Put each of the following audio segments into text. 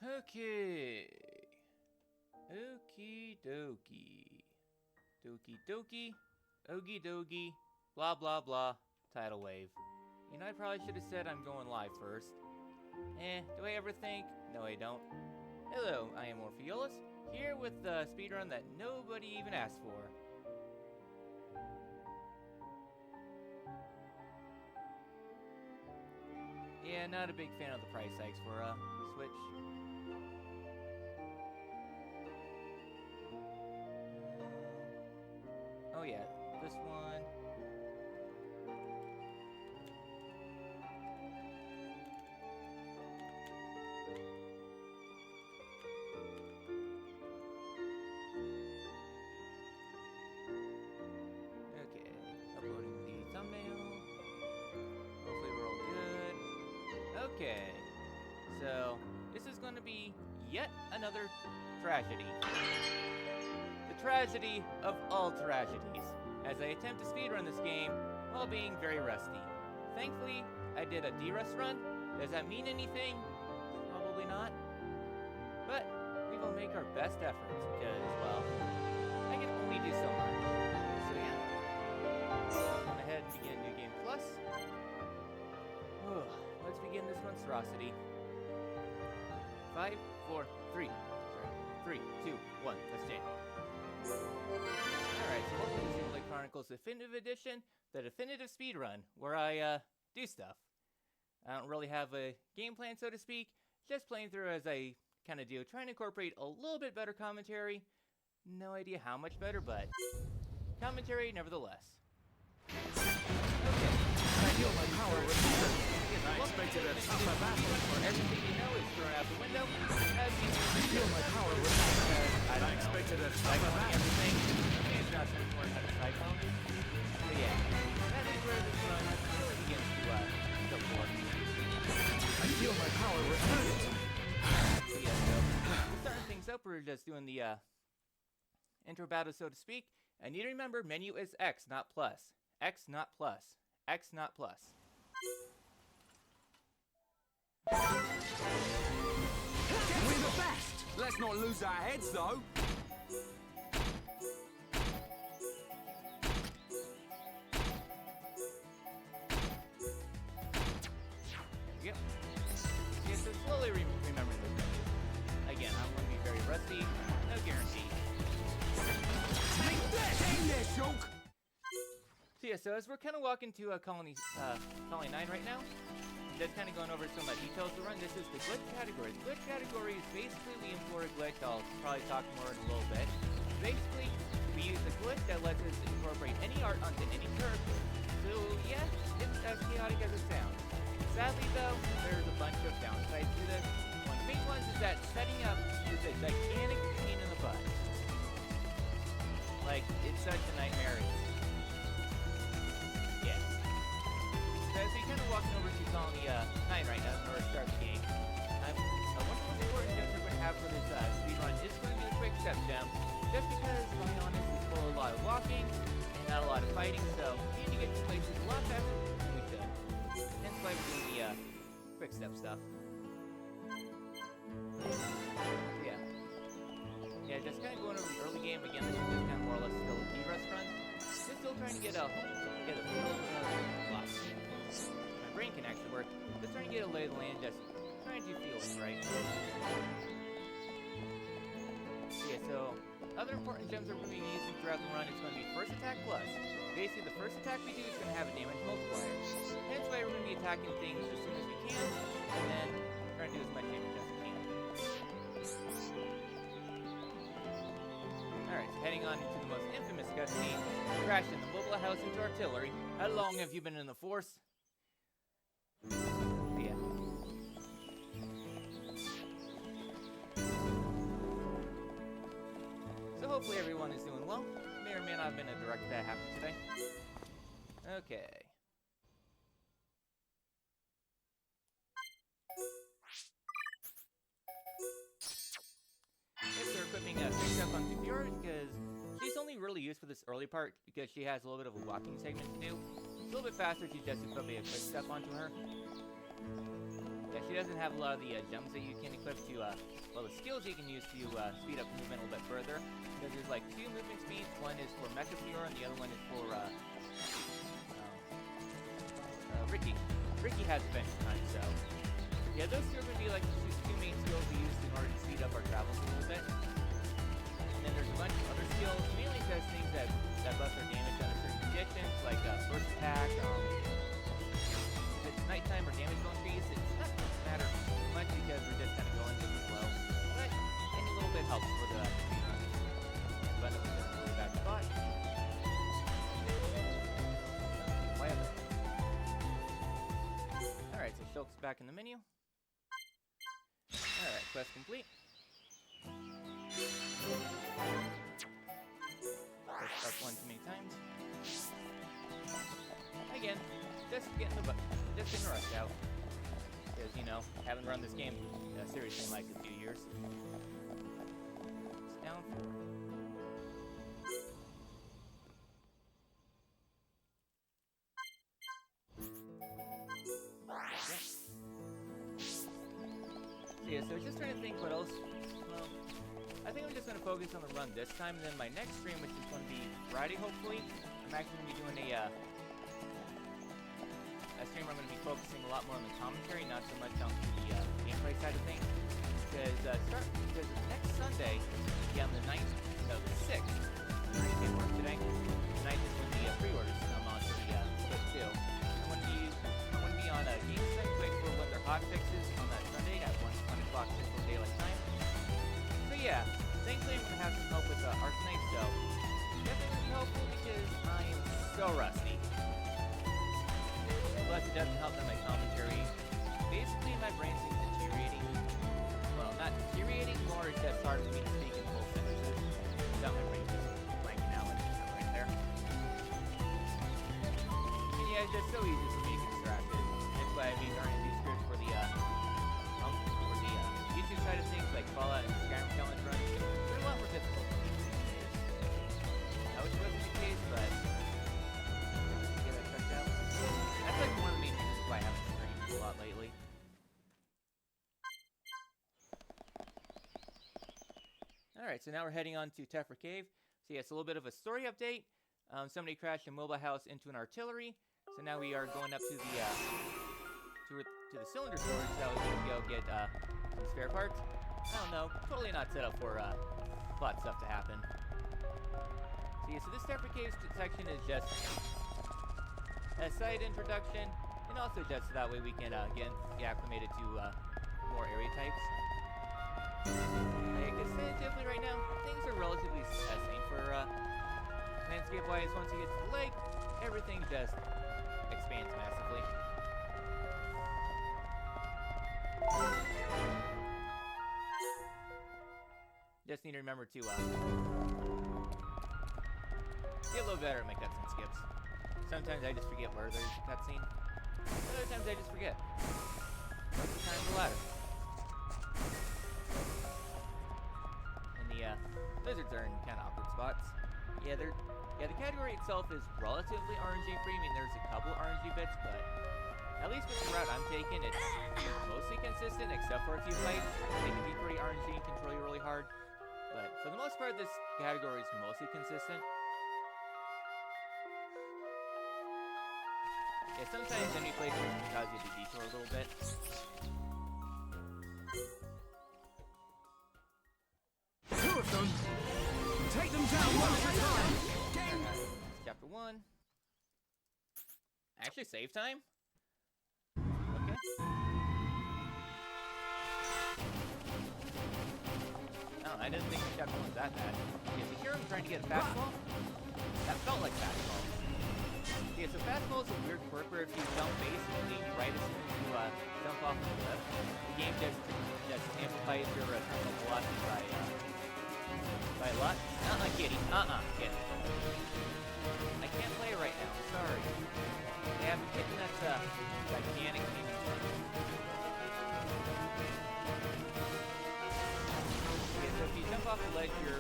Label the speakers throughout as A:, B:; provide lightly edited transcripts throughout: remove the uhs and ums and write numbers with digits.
A: Okay. Okie dokie. Dokie dokie. Ogie dogie. Blah blah blah. Tidal wave. You know, I probably should have said I'm going live first. Do I ever think? No, I don't. Hello, I am Orpheolus, here with the speedrun that nobody even asked for. Yeah, not a big fan of the price hikes for Switch. Oh yeah, this one. Okay, uploading the thumbnail. Hopefully we're all good. Okay, so this is going to be yet another tragedy. The tragedy of all tragedies, as I attempt to speedrun this game while being very rusty. Thankfully, I did a D-Rust run. Does that mean anything? Probably not. But we will make our best efforts because, well, I can only do so much. So yeah, go ahead and begin New Game Plus. Let's begin this monstrosity. 5, 4, 3. Sorry. 3, 2, 1. Let's jam. Alright, so welcome to Xenoblade Chronicles Definitive Edition, the definitive speedrun, where I, do stuff. I don't really have a game plan, so to speak, just playing through as I kind of do, trying to incorporate a little bit better commentary. No idea how much better, but commentary nevertheless. Okay.
B: I feel my power return. I expected a tougher battle.
A: Where everything you know is thrown out the window. As you
B: I feel my power return. I expected a tougher battle.
A: Everything. It's not so important how to cyclone. But yeah, that is where this run really begins to go for.
B: I feel my power return.
A: So yeah, so starting things up, we're just doing the intro battle, so to speak. And you need to remember, menu is X, not plus. X, not plus. X, not plus.
B: We're the best! Let's not lose our heads, though.
A: Yep. Yeah, so slowly remembering this menu. Again, I'm going to be very rusty. No guarantee.
B: Take that! Hang there, Shulk!
A: So yeah, so as we're kind of walking to Colony 9 right now, just kind of going over some details of the run. This is the glitch category. The glitch category is basically we import a glitch. I'll probably talk more in a little bit. Basically, we use a glitch that lets us incorporate any art onto any character. So yeah, it's as chaotic as it sounds. Sadly though, there's a bunch of downsides to this. One of the main ones is that setting up is a gigantic pain in the butt. Like, it's such a nightmare. Yeah. So as we kind of walking over to Colony 9 right now in order to start the game, I wonder what important gems we're going to have for this speedrun. It's going to be the quick step gem, just because, to be honest, it's full of a lot of walking and not a lot of fighting, so we need to get to places a lot faster than we could. Hence why we're doing the quick step stuff. Yeah. Yeah, just kind of going over the early game. Again, this is just kind of more or less still a D-Rust run. Just still trying to get a feel of the lot. My brain can actually work. Just trying to get a lay of the land, just trying to feel it right. Yeah, so other important gems that we're going to be using throughout the run is going to be First Attack Plus. Basically, the first attack we do is going to have a damage multiplier. Hence why we're going to be attacking things as soon as we can, and then trying to do as much damage as we can. Alright, so heading on into the most infamous cutscene, crashing the mobile house into artillery. How long have you been in the force? Yeah. So hopefully everyone is doing well. May or may not have been a direct that happened today. Okay. Yes, they're equipping fixed up on Fiora because she's only really used for this early part because she has a little bit of a walking segment to do. It's a little bit faster to just equip a quick step onto her. Yeah, she doesn't have a lot of the gems that you can equip to, well, the skills you can use to speed up movement a little bit further. Because there's like 2 movement speeds. One is for Mechonis Field, and the other one is for Ricky. Ricky has adventure time, so yeah, those two are going to be like the 2 main skills we use in order to speed up our travels a little bit. And then there's a bunch of other skills, mainly just things that buff our damage under certain conditions, like first attack. If it's nighttime or damage will increase, it's not going to matter too much because we're just kind of going with the flow. But any little bit helps for the speedrun. But it was just a really bad spot. Alright, so Shulk's back in the menu. Alright, quest complete. Press up 1 too many times. Again, just getting the rush out. Because, you know, haven't run this game seriously in like a few years. It's down for... So yeah, so just trying to think what else. Well, I think I'm just going to focus on the run this time, and then my next stream, which is going to be Friday, hopefully, I'm actually going to be doing a stream where I'm going to be focusing a lot more on the commentary, not so much on the gameplay side of things. Because next Sunday, on the 9th, no, the 6th, I can't work today. The 9th is when the pre-orders come on for the Split 2. I'm going to be on GameStop quick for what their hot fixes on that Sunday at 1 o'clock Central Daylight Time. So yeah, thankfully I'm going to have some help with Arsenite, so definitely going to be helpful because I am so rusty. Plus it doesn't help that my commentary, basically my brain seems deteriorating. Well, not deteriorating, more it's just hard for me to speak in full sentences without my brain just blanking out like that right there. And yeah, it's just so easy for me to get distracted. That's why I've been learning these scripts for the YouTube side of things, like Fallout and Skyrim challenge runs. They're a lot more difficult for me these days. I wish it wasn't the case, but get that checked out. That's like one of the main reasons why I haven't streamed a lot lately. Alright, so now we're heading on to Tephra Cave. So yeah, it's a little bit of a story update. Somebody crashed a mobile house into an artillery. So now we are going up to the to the cylinder storage so we can go get some spare parts. I don't know, totally not set up for plot stuff to happen. So yeah, so this Tephra Cave section is just a site introduction, and also just so that way we can get acclimated to more area types. Because definitely right now, things are relatively same for landscape-wise. Once you get to the lake, everything just expands massively. Just need to remember to get a little better at my cutscene skips. Sometimes I just forget where there's a cutscene. Other times I just forget. Most of the time, the latter. And the lizards are in kind of awkward spots. Yeah, the category itself is relatively RNG free. I mean, there's a couple RNG bits, but at least with the route I'm taking, it's mostly consistent, except for a few fights. They can be pretty RNG and control you really hard. But for the most part, this category is mostly consistent. Yeah, sometimes enemy places can cause you to detour a little bit.
B: Two of them. Take them down one at a time.
A: Chapter 1. Actually, save time? Okay. Oh, I didn't think chapter 1 was that bad. Yeah, so here I'm trying to get a fastball. That felt like fastball. Yeah, so fastball is a weird quirk where if you jump basically right as soon as you jump off the cliff, the game just amplifies your terminal velocity by a lot. Kitty. Kitty. I can't play right now, sorry. They have a kitten that's gigantic demon. Yeah, so if you jump off the ledge, your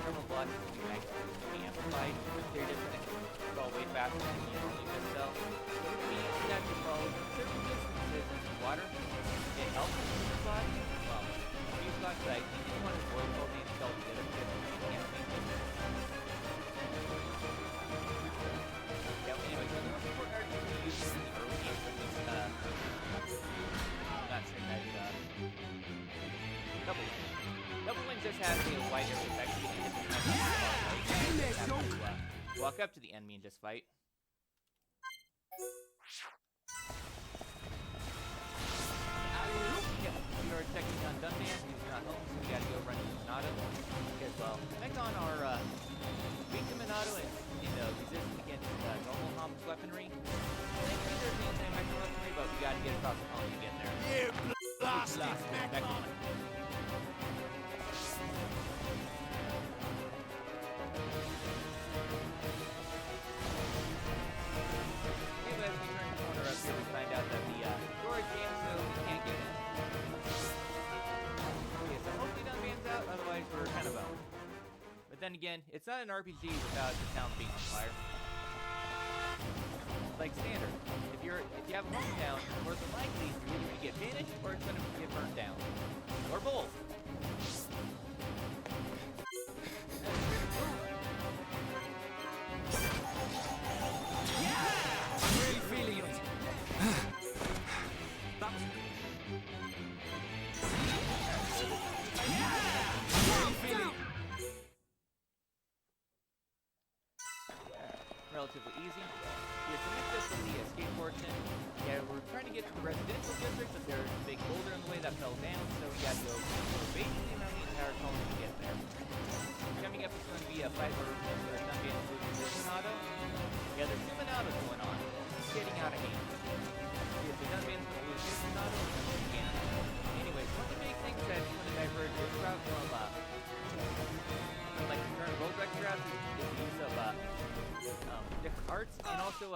A: terminal velocity is going to be amplified. They're just going to go way faster than you normally would sell. So we're going to be using that to follow certain distances into water. It helps with the spot. Well, a few spots that I think you want to avoid holding itself together because you can't make it. Yeah, well, anyway, so the most important art you use in the early game for this, I'm not saying that, double wing. Double wing just has a wide area effect, so you can just have to walk up to the enemy and just fight. Yeah, we are checking on Dunban, he's not home, so we gotta go run into Minato. Because, well, Mechon are weak to Minato and resistant against normal Hom's weaponry. They think there's the anti-Mechon weaponry, but we gotta get across the pond to get there.
B: You blasted Mechon!
A: Anyway, as we turn the corner up here, we find out that the door is jammed, so we can't get in. Okay, so hopefully Dunban's out, otherwise we're kind of boned. But then again, it's not an RPG without the town being on fire. Like standard, if you have a hometown, more than likely you're either going to get banished or it's going to get burned down. Or both.
B: I'm really feeling it. That was... Really feeling it.
A: Relatively easy. Yeah, so next up is the escape portion. Yeah, we're trying to get to the residential district, but there's a big boulder in the way that fell down, so we got to go basically around the entire colony to get there. Coming up is going to be a fight where Dunban is losing this Minato. Yeah, there's two Minatos going on. It's getting out of hand. Yeah, so Dunban's going to lose this Minato and again. Anyways, one of the big things that's going to diverge this route from like the current road record routes is the use of different arts and also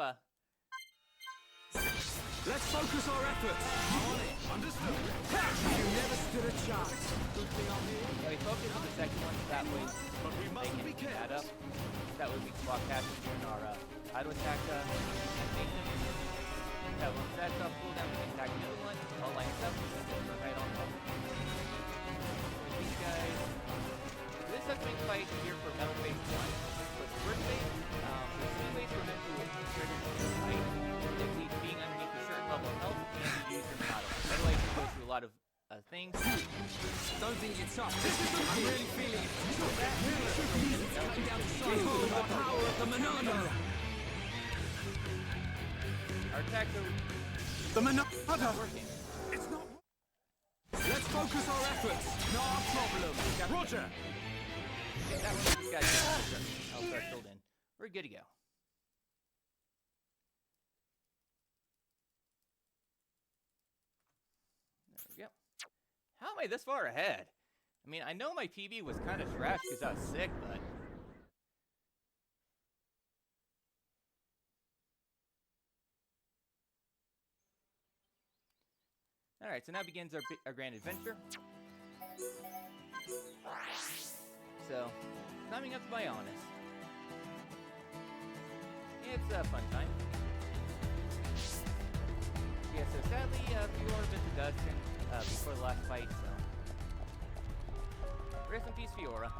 B: Let's focus our efforts. On it. Understood. You never stood a chance. Good thing I'm here.
A: yeah, we focus on the second one, so that way
B: But we
A: they
B: mustn't
A: can
B: be
A: add
B: careless.
A: up. That way we can walk past it during our auto attack animation. That once that's up, cooldown, we can attack the other one. All lines up, and just run right on top. These guys. This is a big fight here for Metal Phase 1. But the first phase, there's three ways for him to trigger this fight. It's being underneath a certain level of health and use your Minato. Otherwise, you go through a lot of things.
B: Don't think it's tough. I'm really feeling it. Coming down to size. The power of the Minato.
A: Our attacks are
B: The
A: not
B: Minato.
A: working.
B: It's not. Let's focus our efforts. No problem. Roger.
A: Okay, that one just got health threshold in. We're good to go. There we go. How am I this far ahead? I mean, I know my PB was kind of trash because I was sick, but... Alright, so now begins our grand adventure. So, climbing up to Mechonis. It's a fun time. Yeah, so sadly, Fiora bit the dust before the last fight, so... Rest in peace, Fiora.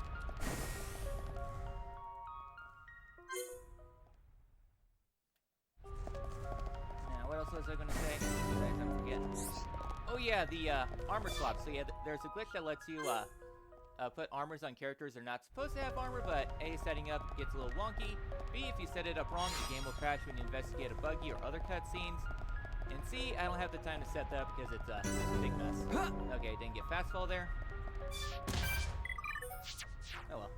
A: Now, what else was I gonna say? I'm forgetting. Oh yeah, the armor swap. So yeah, there's a glitch that lets you put armors on characters that are not supposed to have armor, but A, setting up gets a little wonky. B, if you set it up wrong, the game will crash when you investigate a buggy or other cutscenes. And C, I don't have the time to set that up because it's a big mess. Okay, didn't get fast fall there. Oh well.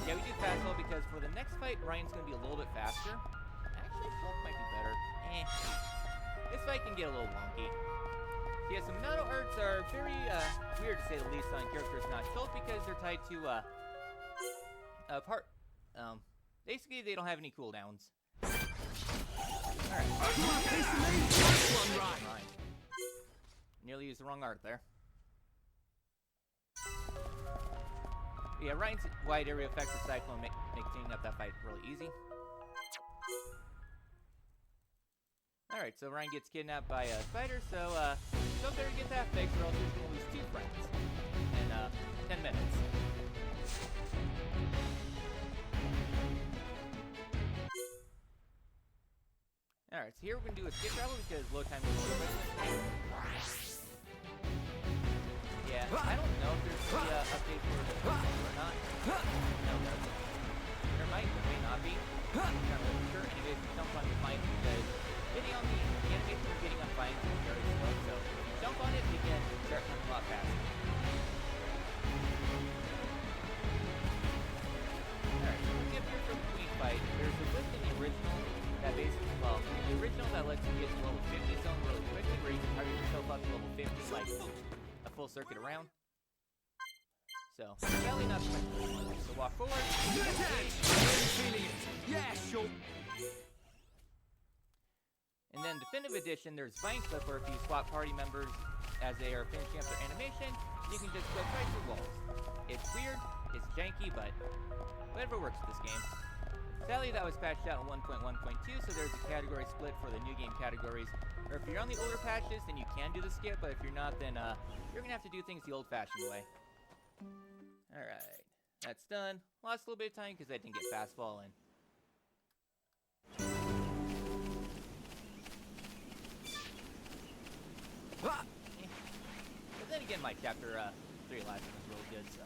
A: Yeah, we do fast fall because for the next fight, Ryan's going to be a little bit faster. Actually, Silk might be better. This fight can get a little wonky. Yeah, some Minato arts are very weird to say the least on characters not Silk because they're tied to basically they don't have any cooldowns. Alright. Nearly used the wrong art there. But yeah, Ryan's wide area effect with Cyclone make cleaning up that fight really easy. Alright, so Ryan gets kidnapped by a spider, so go there and get that fixed, or else he's going to lose 2 friends in 10 minutes. Alright, so here we're going to do a skip travel because load time is really quick. Yeah, I don't know if there's any update for the or not. No, there might, there may not be. I'm not really sure. Anyways, jump on the fight because getting on the animation for getting on fight is very slow, so if you jump on it, you can start running a lot faster. Alright, so we'll get here for the Queen fight. There's a list in the original that basically, well, the original that lets you get to level 50 zone really quickly, where you can target yourself up to level 50, like a full circuit around. So, sadly not so much. So walk forward.
B: Feeling it. Yeah, sure.
A: And then Definitive Edition, there's Vine Clip, where if you swap party members as they are finishing up their animation, you can just go right through walls. It's weird, it's janky, but whatever works with this game. Sadly, that was patched out in 1.1.2, so there's a category split for the new game categories. Or if you're on the older patches, then you can do the skip, but if you're not, then you're gonna have to do things the old-fashioned way. Alright, that's done. Lost a little bit of time because I didn't get fast fall in. But then again, my chapter 3 last one was really good, so.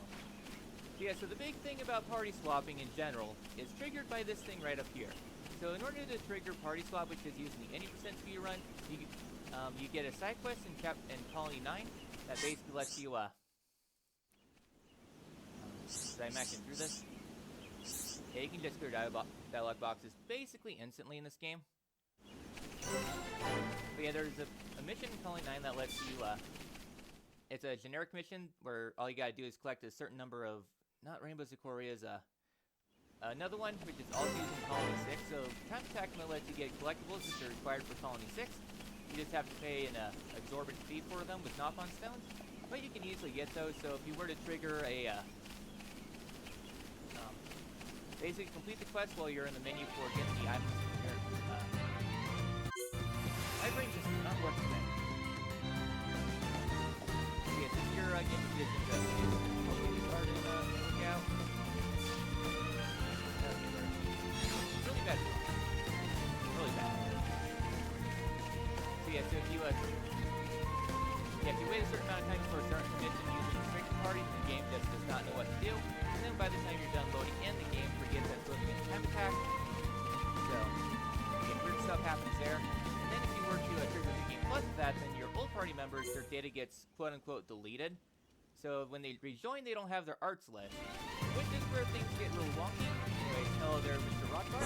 A: Yeah, so the big thing about party swapping in general is triggered by this thing right up here. So in order to trigger party swap, which is using the 80% speedrun, you get a side quest in Colony 9 that basically lets you did I imagine through this? Yeah, you can just clear dialogue boxes basically instantly in this game. But yeah, there's a mission in Colony 9 that lets you, it's a generic mission where all you gotta do is collect a certain number of, not Rainbow Zikorias, another one, which is also used in Colony 6. So Time Attack Mill lets you get collectibles which are required for Colony 6. You just have to pay an exorbitant fee for them with knock-on stones. But you can easily get those, so if you were to trigger a, basically complete the quest while you're in the menu for getting the items. My brain just does not work today. So yeah, since you're getting positions up, hopefully you start in look out. Really bad. Really bad. So yeah, so if you wait a certain amount of time for a certain mission using restricted parties, the game just does not know what to do. And then by the time you're done loading in, the game forgets that it's looking at Time Attack. So, again, weird stuff happens there. And then if you were to trigger the game plus that, then your old party members, their data gets quote-unquote deleted. So when they rejoin, they don't have their arts list, which is where things get really wonky. Anyway, hello there, Mr. Rockbar.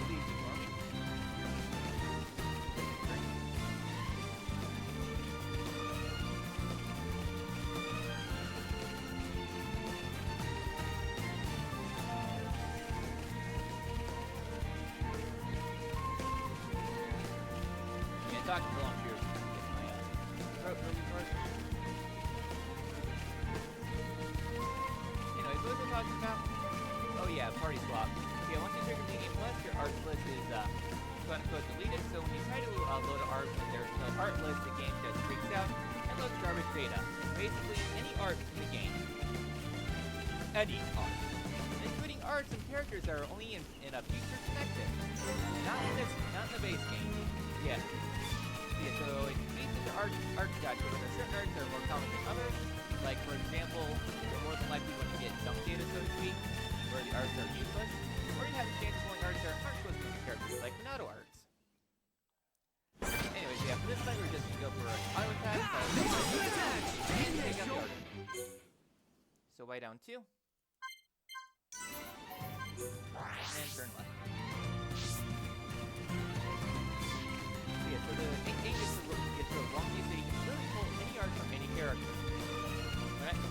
A: Please ignore me. Talking for long periods of time to get my throat really short. Anyways, what was I talking about? Oh yeah, party swap. Yeah, once you trigger the game plus, your art list is quote-unquote deleted, so when you try to load an art when there's no art list, the game just freaks out and loads garbage data. Basically, any art in the game. Any art. Including arts and characters that are only in a future connected. Not in the base game. Yeah. Yeah, so it means the art structure, where there's certain arts that are more common than others. Like, for example, you're more than likely going to get jump data, so to speak, where the arts are useless. Or you have a chance of pulling arts that aren't supposed to be in characters, like Minato arts. Anyways, yeah, for this fight, we're just going to go for an auto attack. So, Y down 2. And turn left. Yeah, so the aim gets real wonky, so you can really pull any art from any character.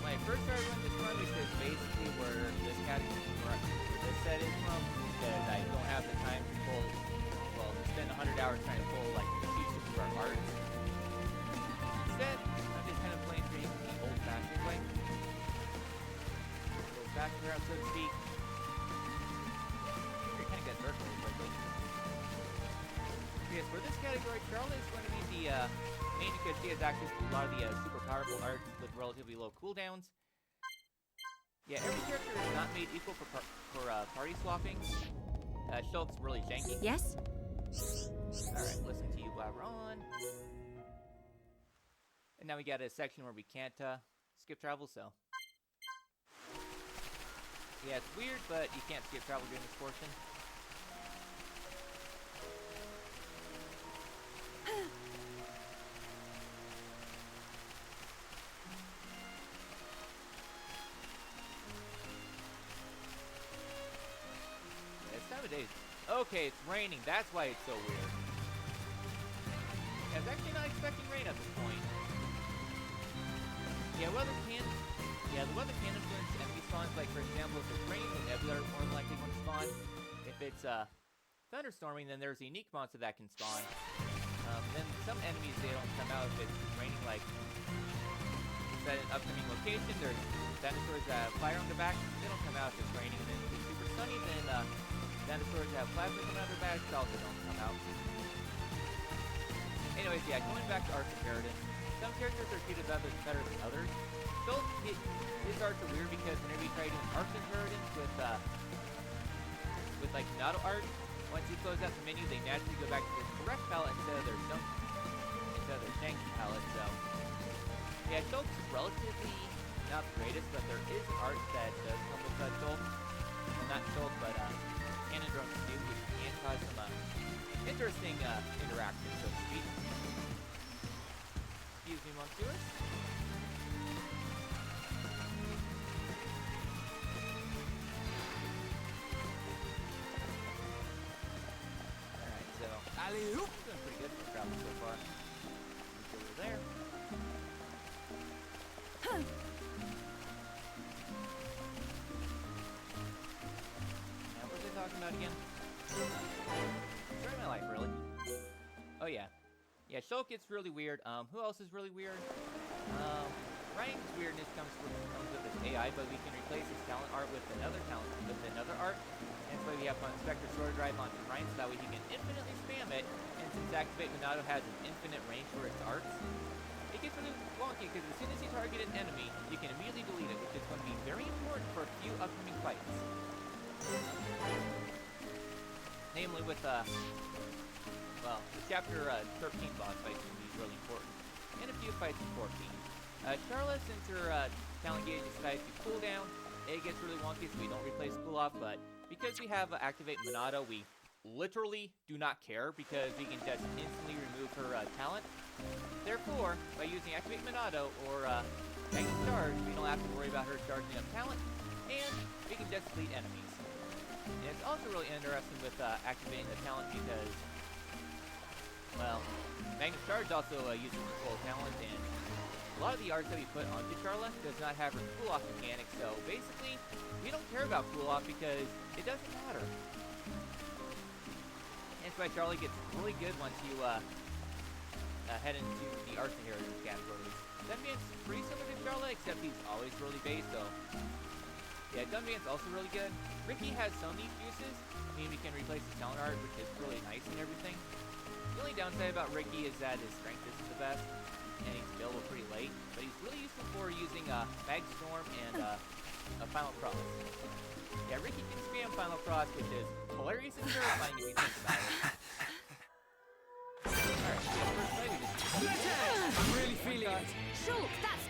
A: When I first started running this run, because basically where this category, where this set is from, because I don't have the time to pull, well, spend 100 hours trying to pull, like, the features for art. Instead, I'm just kind of playing pretty old-fashioned way. playground, so to speak. You're kind of get dirt really quickly. Yes, for this category, Charlotte is going to be the main because she has access to a lot of the super powerful arts with relatively low cooldowns. Yeah, every character is not made equal for party swapping. Shulk's really janky.
C: Yes?
A: Alright, listen to you blabber on. And now we got a section where we can't skip travel, so. Yeah, it's weird, but you can't skip travel during this portion. It's time of day. Okay, it's raining. That's why it's so weird. Yeah, I was actually not expecting rain at this point. Yeah, the weather can influence enemy spawns. Like for example, if it's raining, then nebula are more likely going to spawn. If it's thunderstorming, then there's a unique monster that can spawn. Then some enemies, they don't come out if it's raining. Like it's at an upcoming location, there's dinosaurs that have fire on their back. They don't come out if it's raining. And then if it's super sunny, then dinosaurs that have plasma coming out of their backs also don't come out. Anyways, yeah, going back to Arts Inheritance, some characters are treated better than others. So his arts are weird because whenever you try doing Arts Inheritance with like Minato art, once you close out the menu, they naturally go back to their correct palette instead of their janky palette. So yeah, Shulk's relatively not the greatest, but there is an art that does come with Shulk. Well, not Shulk, but cannon drones do, which can cause some interesting interactions, so to speak. Excuse me, Monsters. Alright, so alley-oop. Doing pretty good for travel so far. Over there. Now, what was I talking about again? Story of my life, really. Oh yeah. Yeah, Shulk gets really weird. Who else is really weird? Ryan's weirdness comes with his AI, but we can replace his talent art with another art. And so we have Inspector Sword Drive onto Ryan so that way he can infinitely spam it. And since Activate Minato has an infinite range for its arts, it gets really wonky because as soon as you target an enemy, you can immediately delete it, which is going to be very important for a few upcoming fights. Namely with, well, the chapter 13 boss fight is going to be really important. And a few fights in 14. Charlotte, since her talent gauge is tied to cooldown, it gets really wonky so we don't replace cool off, but because we have Activate Minato, we literally do not care because we can just instantly remove her talent. Therefore, by using Activate Minato or Magnet Charge, we don't have to worry about her charging up talent, and we can just delete enemies. And it's also really interesting with activating the talent because, well, Magnet Charge also uses her full talent, and a lot of the arts that we put onto Charlotte does not have her cool off mechanic, so basically, we don't care about cool off because it doesn't matter. And that's why Charlotte gets really good once you head into the Arts Inheritance categories. Dunbian's pretty similar to Charlotte, except he's always really base, so yeah, Dunbian's also really good. Ricky has some niche uses. I mean, we can replace his talent art, which is really nice and everything. The only downside about Ricky is that his strength isn't the best, and he's available pretty late, but he's really useful for using Mag Storm and a Final Cross. Yeah, Ricky can spam Final Cross, which is hilarious and terrifying if you think about it. Alright, yeah, first fight we just...
B: I'm really feeling it.
C: Shulk, that's...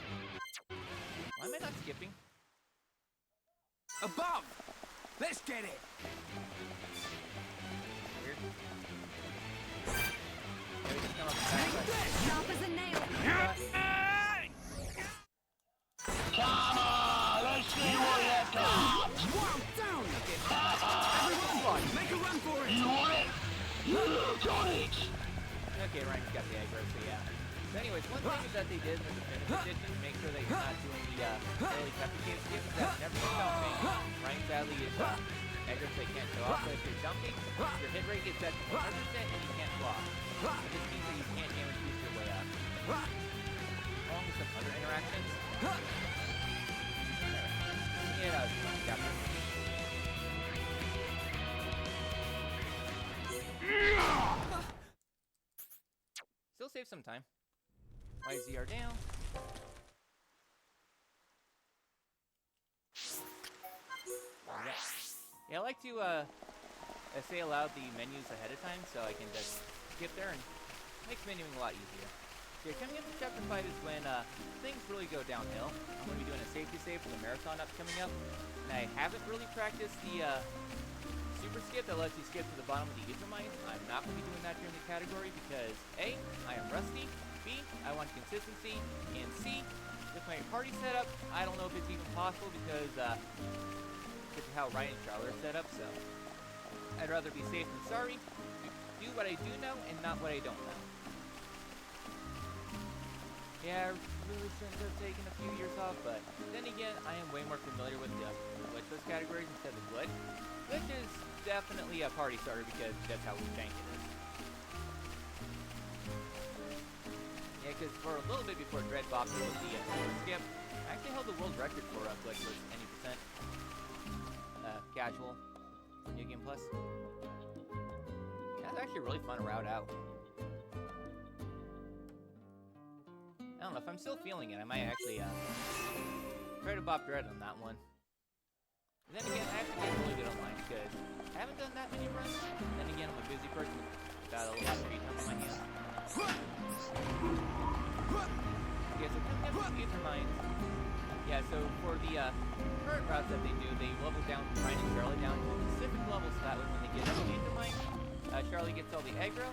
A: Why am I not skipping?
B: Above! Let's get it!
A: Weird. Yeah, we just come up the back side.
C: sharp as a nail.
D: Let's see what you got!
B: Wow, down! Everyone run! Make a run for it!
D: You want it? You got it!
A: Okay, Ryan's got the aggro, so yeah. So anyways, one thing is that they did in the definitive edition to make sure that you're not doing the early complicated skip is that whenever you're jumping, Ryan sadly is aggro so they can't show off, but if you're jumping, your hit rate is set to 100% and you can't block. This means that you can't damage boost your way up. Along with some other interactions. Yeah, that was chapter. some time. YZR down. Yeah, I like to say aloud the menus ahead of time so I can just skip there and makes menuing a lot easier. So coming into Chapter 5 is when things really go downhill. I'm going to be doing a safety save for the marathon coming up. And I haven't really practiced the super skip that lets you skip to the bottom of the ether mine. I'm not going to be doing that during the category because A, I am rusty, B, I want consistency, and C, with my party setup, I don't know if it's even possible because this is how Ryan and Charlotte are set up, so I'd rather be safe than sorry, do what I do know and not what I don't know. Yeah, I really shouldn't have taken a few years off, but then again, I am way more familiar with the glitchless categories instead of glitch. Glitch is definitely a party starter because that's how jank it is. Yeah, because for a little bit before Dreadbox was the skip, I actually held the world record for glitchless any percent. Casual. New Game Plus. That's actually a really fun route out. I don't know, if I'm still feeling it, I might actually try to bop Dread on that one. And then again, I have to get really good online because I haven't done that many runs. And then again, I'm a busy person without a lot of free time on my hands. Yeah, so coming up with Ether Mines. Yeah, so for the current routes that they do, they level down Ryan and Charlie down to specific levels so that way when they get into the Ether Mine, Charlie gets all the aggro,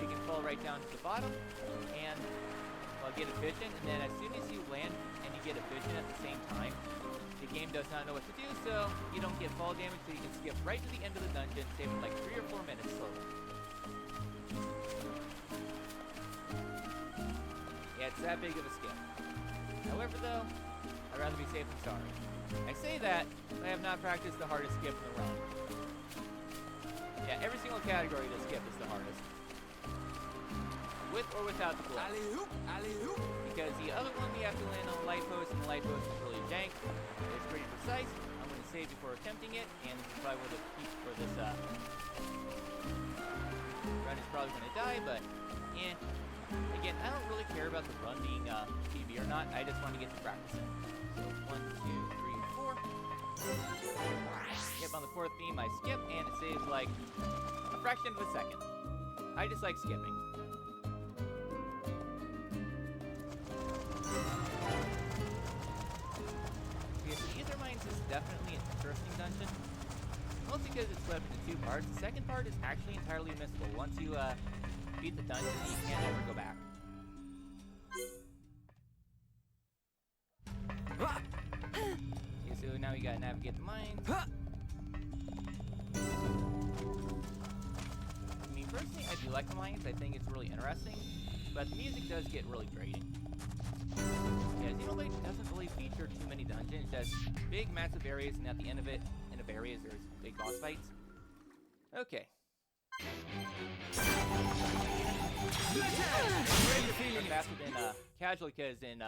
A: she can fall right down to the bottom, and get efficient, and then as soon as you land and you get efficient at the same time, the game does not know what to do, so you don't get fall damage, so you can skip right to the end of the dungeon, saving like 3 or 4 minutes slowly. Yeah, it's that big of a skip. However, though, I'd rather be safe than sorry. I say that, but I have not practiced the hardest skip in the run. Yeah, every single category to skip is the hardest. With or without the glove.
B: Alley-oop, alley-oop.
A: Because the other one we have to land on the light post, and the light post is really jank. It's pretty precise. I'm going to save before attempting it, and this is probably where the peak for this run is probably going to die, but yeah. Again, I don't really care about the run being PB or not. I just want to get to practicing. So 1, 2, 3, 4. Yep, on the 4th theme I skip, and it saves like a fraction of a second. I just like skipping. Is definitely an interesting dungeon, mostly because it's split up into 2 parts. The second part is actually entirely missable. Once you beat the dungeon, you can't ever go back. Okay, so now we gotta navigate the mines. I mean, personally, I do like the mines. I think it's really interesting, but the music does get really grating. Yeah, Xenoblade doesn't really feature too many dungeons, just big, massive areas, and at the end of areas, there's big boss fights. Okay. Faster than casual, because in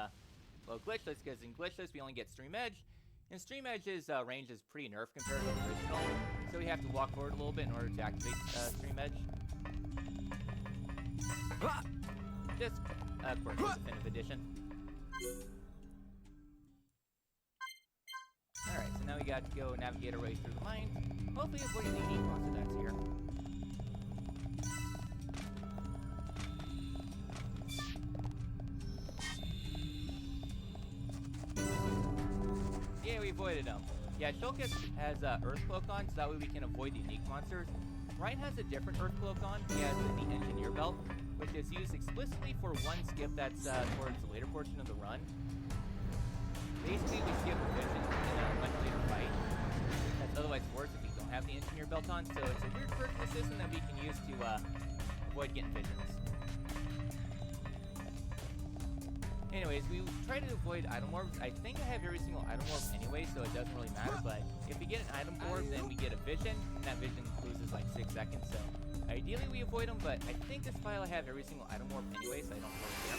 A: glitchless, we only get Stream Edge, and Stream Edge's range is pretty nerfed compared to the original, so we have to walk forward a little bit in order to activate Stream Edge. Just, of course, the definitive edition. Alright, so now we got to go navigate our way through the mines. Hopefully avoiding the unique monster that's here. Yeah, we avoided them. Yeah, Shulkus has Earth Cloak on, so that way we can avoid the unique monsters. Ryan has a different Earth Cloak on. He has the Engineer Belt, which is used explicitly for one skip that's towards the later portion of the run. Basically, we skip a vision in a much later fight. That's otherwise worse if we don't have the Engineer Belt on, so it's a weird quirk in the system that we can use to avoid getting visions. Anyways, we try to avoid item orbs. I think I have every single item orb anyway, so it doesn't really matter, but if we get an item orb, then we get a vision, and that vision loses like 6 seconds, so ideally we avoid them, but I think this file I have every single item orb anyway, so I don't really care.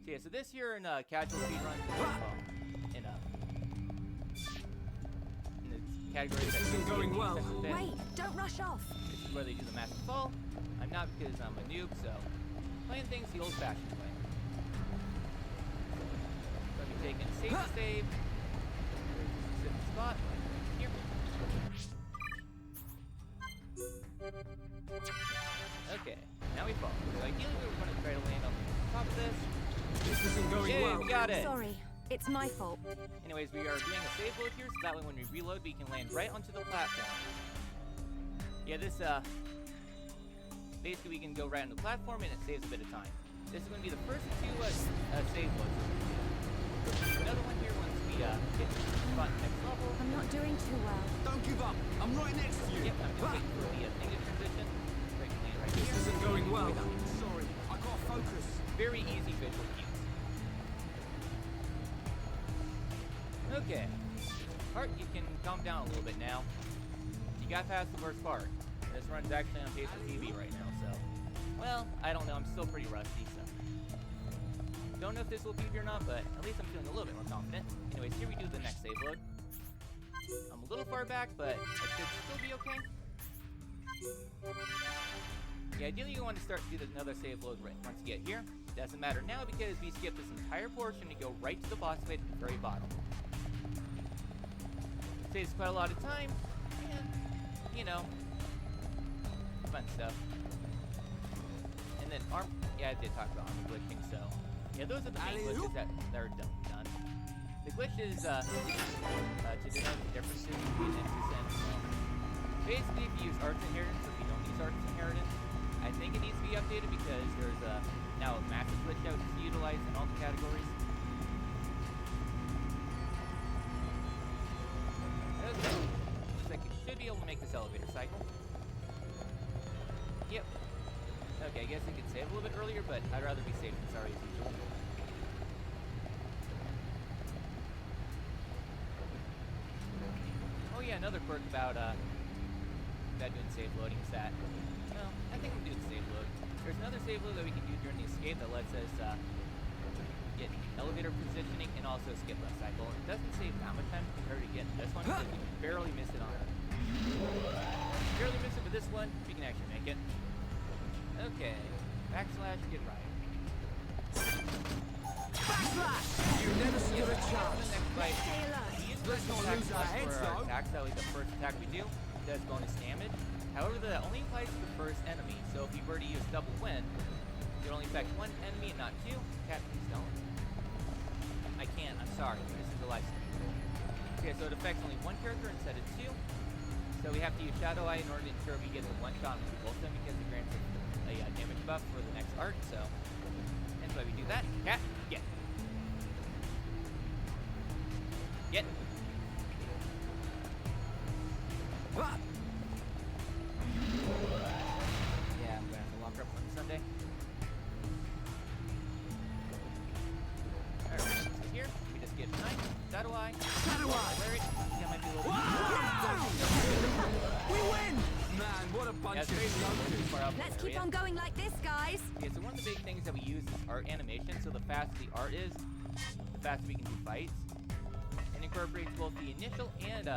A: So yeah, so this here in casual speedrun, in the category that's
B: going well.
C: Wait, don't rush off.
A: This is where they do the massive fall. I'm not because I'm a noob, so Playing things the old-fashioned way. So I'm taking save to save. There's a specific spot right here. Okay, now we fall. So ideally we were going to try to land on top of this.
B: This isn't going
A: Yay,
B: well.
A: we got it!
C: Sorry, it's my fault.
A: Anyways, we are doing a save load here, so that way when we reload, we can land right onto the platform. Yeah, this, basically we can go right on the platform and it saves a bit of time. This is going to be the first of two save loads. So another one here once we get to the spot next level.
C: I'm not doing too well.
B: Don't give up. I'm right next to you.
A: Yep, I'm just waiting for the thing to transition. So I can land right
B: This
A: here.
B: isn't going well. Sorry, I can't focus.
A: Very easy visual cues. Okay. Heart, you can calm down a little bit now. You got past the worst part. This run's actually on pace with PB right now, so... Well, I don't know. I'm still pretty rusty, so... Don't know if this will PB or not, but at least I'm feeling a little bit more confident. Anyways, here we do the next save load. I'm a little far back, but it should still be okay. Yeah, ideally you want to start to do another save load right once you get here. Doesn't matter now because we skip this entire portion to go right to the boss fight at the very bottom. Saves quite a lot of time, and, you know, fun stuff. And then yeah, I did talk about armor glitching, so yeah, those are the main glitches that are done. The glitch is to denote the differences between enemies and basically if you use Art's Inheritance or if you don't use Art's Inheritance, I think it needs to be updated because there's now a massive glitch out to utilize in all the categories. Okay. Looks like it should be able to make this elevator cycle. Yep. Okay, I guess I could save a little bit earlier, but I'd rather be safe than sorry as usual. Oh yeah, another quirk about doing save loading is that, well, I think I'm doing save load. There's another save load that we can do during the escape that lets us get elevator positioning and also skip a cycle. It doesn't save that much time compared to getting this one because we can barely miss it on it. Barely miss it, but this one, we can actually make it. Okay, backslash, get right.
B: Backslash! You never stood a chance.
A: The next fight.
C: Stay alert.
A: We use
B: Let's not
A: attack
B: lose our
A: plus
B: heads,
A: for our
B: though.
A: attacks. That way the first attack we do does bonus damage. However, that only applies to the first enemy. So if you were to use double wind, it would only affect one enemy and not two. Cat, please don't. I can't. I'm sorry. This is a live stream. Okay, so it affects only one character instead of two. So we have to use Shadow Eye in order to ensure we get the one shot on both of them because it grants a damage buff for the next art. So that's why we do that. Cat, get. Get.
B: Ah!
A: Yeah, I'm gonna have to lock her up on Sunday. Alright, so here, we just get 9, Shadow Eye.
B: Shadow Eye!
A: Larry, that might be a little
B: We win! Man, what a bunch
A: yeah,
B: of
A: it's
B: sluggish.
A: far out from
C: Let's
A: the
C: keep
A: area.
C: on going like this, guys.
A: Yeah, so one of the big things that we use is art animation. So the faster the art is, the faster we can do fights. And incorporates both the initial and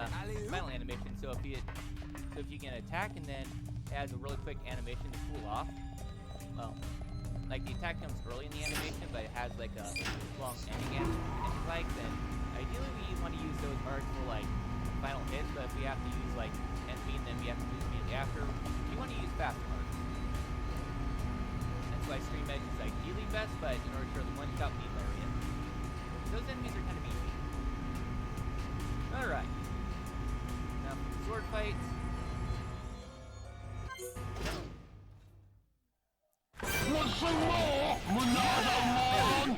A: final animation. So if you can attack and then it has a really quick animation to cool off. Well, like the attack comes early in the animation, but it has like a long ending like, then ideally we want to use those arts for like final hits. But if we have to use like enemy and then we have to move immediately after, we want to use fast arts. That's why Stream Edge is ideally best, but in order to show the one shot, we need Lariat. Those enemies are kind of easy. Alright. Now for the sword fights.
D: Want some more? Monado man!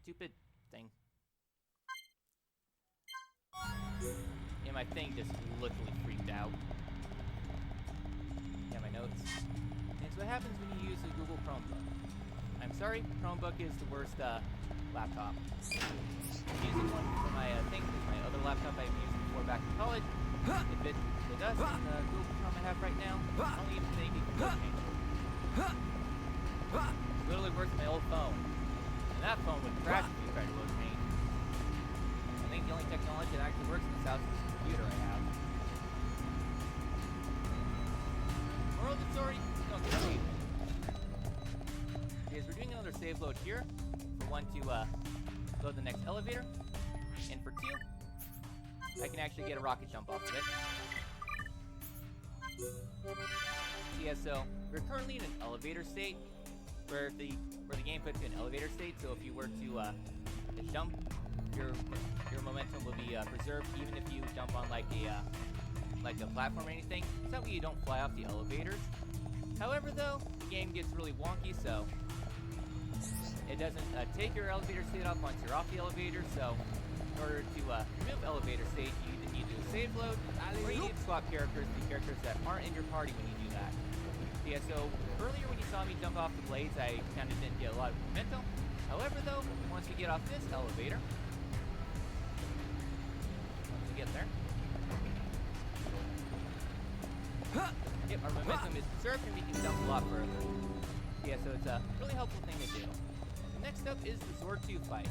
A: Stupid thing. Yeah, my thing just literally freaked out. Yeah, my notes. And so what happens when you use a Google Chromebook? I'm sorry, Chromebook is the worst laptop. I'm using one for my thing, because my other laptop I've used before back in college. It bit the dust in the Google Chrome I have right now. Only even they can go change it. It literally works on my old phone. And that phone would crash if you tried to load change. I think the only technology that actually works in this house is this computer I have. Moral of the story up here. For 1 to load the next elevator. And for 2, I can actually get a rocket jump off of it. Yeah, so we're currently in an elevator state where the game puts you in elevator state. So if you were to jump, your momentum will be preserved even if you jump on like a platform or anything. So that way you don't fly off the elevators. However, though, the game gets really wonky, so it doesn't take your elevator state off once you're off the elevator. So in order to remove elevator state, you either need to do a save load, or you need to swap characters to characters that aren't in your party when you do that. Yeah, so earlier when you saw me jump off the blades, I kind of didn't get a lot of momentum. However, though, once we get off this elevator, once we get there, yep, our momentum is preserved and we can jump a lot further. Yeah, so it's a really helpful thing to do. The next up is the Sword 2 fight.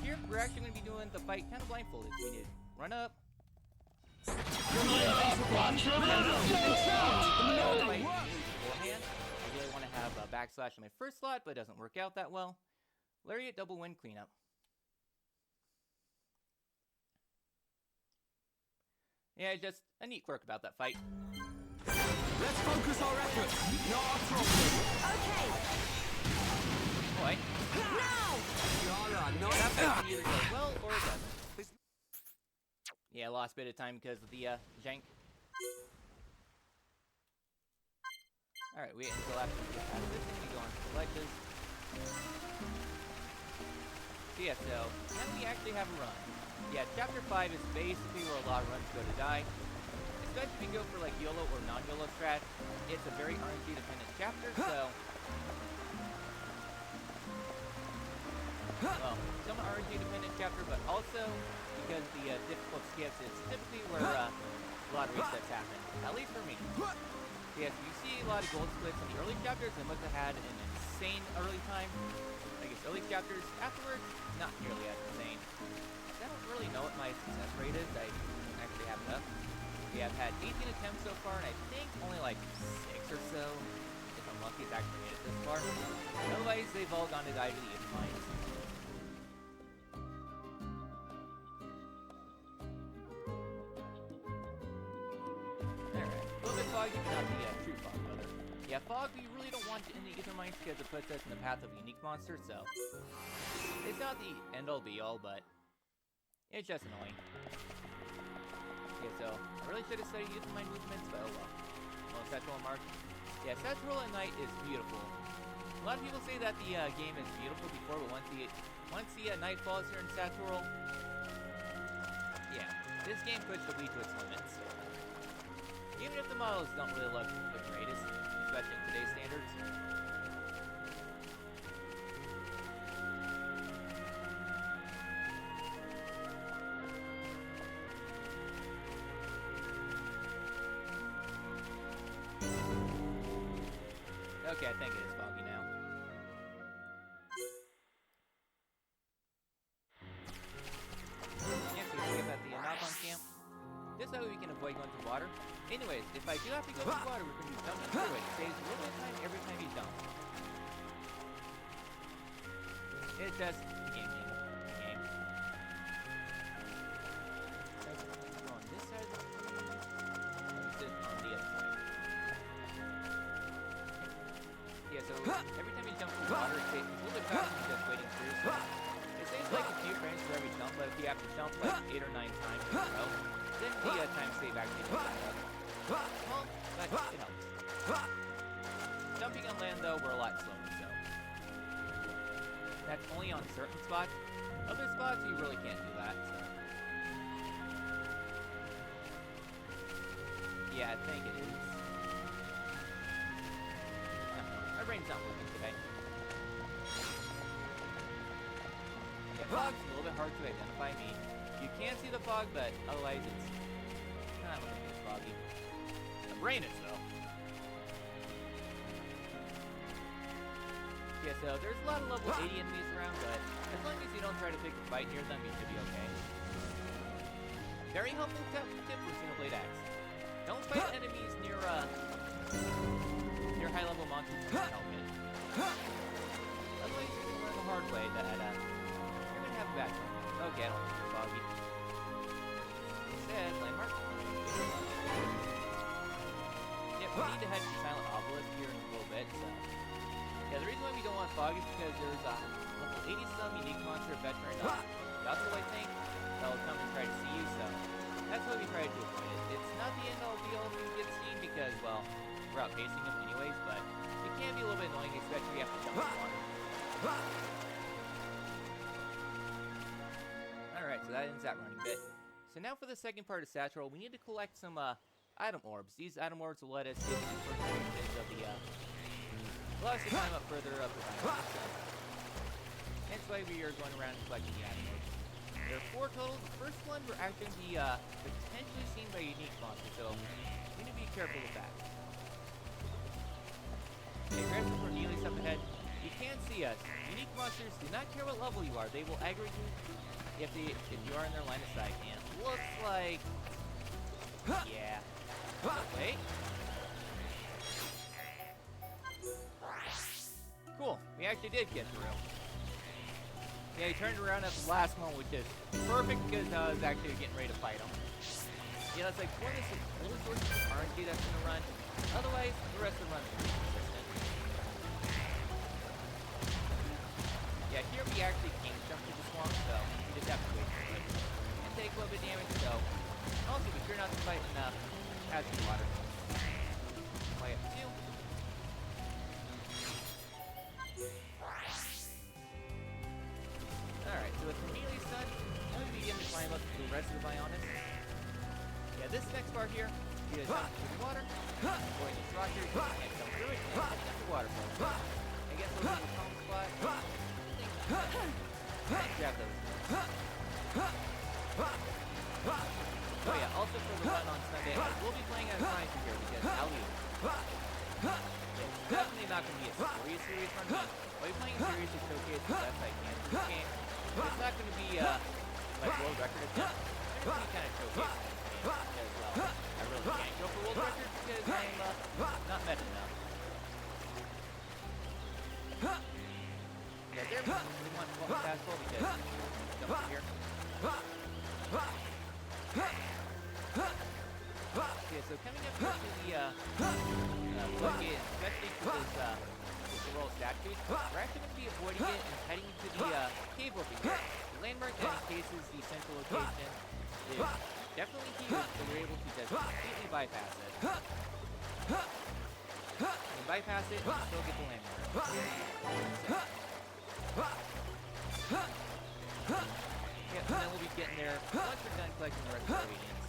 A: Here, we're actually going to be doing the fight kind of blindfolded. We need to run up. Beforehand, I really want to have a backslash in my first slot, but it doesn't work out that well. Lariat double wind cleanup. Yeah, just a neat quirk about that fight.
B: Let's focus our efforts. Not our problem.
C: Okay.
A: Boy.
C: Now.
B: Yara, no.
A: That fight can either go well or it doesn't. Yeah, I lost a bit of time because of the jank. Alright, wait until after we get past this and we go on to the ledges. So yeah, so now we actually have a run. Yeah, chapter 5 is basically where a lot of runs go to die. Especially if you go for like YOLO or non-YOLO strat. It's a very RNG dependent chapter, so well, some RNG dependent chapter, but also because the difficult skips is typically where a lot of resets happen. At least for me. Yes, you see a lot of gold splits in the early chapters and must have had an insane early time. I guess early chapters afterwards, not nearly as insane. I don't really know what my success rate is. I don't actually have it up. Yeah, I've had 18 attempts so far, and I think only like 6 or so, if I'm lucky, has actually made it this far. Otherwise, they've all gone to die to the mines. Fog, you cannot be a true fog weather. Yeah, fog we really don't want in the ether mines because it puts us in the path of unique monsters, so it's not the end-all be-all, but it's just annoying. Yeah, so I really should have studied ether mine movements, but oh well. Well, Satchel Mark. Yeah, Satchel at night is beautiful. A lot of people say that the game is beautiful before, but once the night falls here in Satchel, yeah, this game puts the Wii to its limits. Even if the models don't really look the greatest, especially in today's standards. Okay, I think it is foggy now. Yeah, so we skip at the Nalpon camp. This way we can avoid going to water. Anyways, if I do have to go to water, we're going to be jumping through it. It saves a little bit of time every time you jump. It's just the game. Go on this side of the screen. This is on the other side. Yeah, so every time you jump through water, it saves a little bit faster than just waiting through. So it saves like a few frames for every jump, but if you have to jump like 8 or 9 times in a row, then the time save actually goes up. Well, but it helps. Jumping on land, though, we're a lot slower, so that's only on certain spots. Other spots, you really can't do that, so yeah, I think it is. My brain's not working today. Yeah, fog's a little bit hard to identify me. You can see the fog, but otherwise it's not looking as foggy. The brain is, though. Yeah, so there's a lot of level 80 enemies around, but as long as you don't try to pick a fight near them, you should be okay. Very helpful tip for Xenoblade Axe. Don't fight enemies near high-level monsters to help it. Otherwise, because there's a 80-some unique monster veteran Yasuo, I think, that will come and try to see you, so that's why we try to avoid it. It's not the end all be all if you get seen because, well, we're outpacing him anyways, but it can be a little bit annoying, especially after jump in water. Alright, so that ends that running bit. So now for the second part of Satchel, we need to collect some item orbs. These item orbs will let us get the first stages of the allow us to climb up further up the mountain. So hence why we are going around and collecting the item orbs. There are 4 total. The first one we're actually be potentially seen by a unique monster, so we need to be careful with that. Okay, grab some Cornelius up ahead. You can see us. Unique monsters do not care what level you are. They will aggregate you if you are in their line of sight. And looks like, yeah. Wait. Cool. We actually did get through. Yeah, he turned around at the last moment, which is perfect because I was actually getting ready to fight him. Yeah, that's like one of the only sources of RNG that's gonna run. Otherwise, the rest of the run is pretty consistent. Yeah, here we actually can't jump to the swamp, so we just have to wait for it. And take a little bit of damage, so also be sure not to fight in hazard water. Way up 2. Alright, so with Cornelius done, now we begin to climb up to the rest of the Mechonis. Yeah, this next part here, you jump through the water, avoid this rock here, you can't jump through it, and jump the waterfall. I guess we'll do the calm spot. And grab those. Oh yeah, also for the run on Sunday, I will be playing as Science here because Ali. It's definitely not going to be a serious run. I'll be playing a series to showcase the best I can in this game. But it's not going to be like world record attempt. It's going to be kind of showcase because, well, I really can't go for world record because I'm not meta enough. Yeah, there we want to walk fast forward because jump up here. Yeah, so coming up here to the floodgate, especially for this roll statues, we're actually going to be avoiding it and heading to the cave over here. The landmark that encases the central location is definitely huge, so we're able to just completely bypass it. And bypass it and still get the landmark. Yeah, and then we'll be getting there once we're done collecting the rest of the radiants.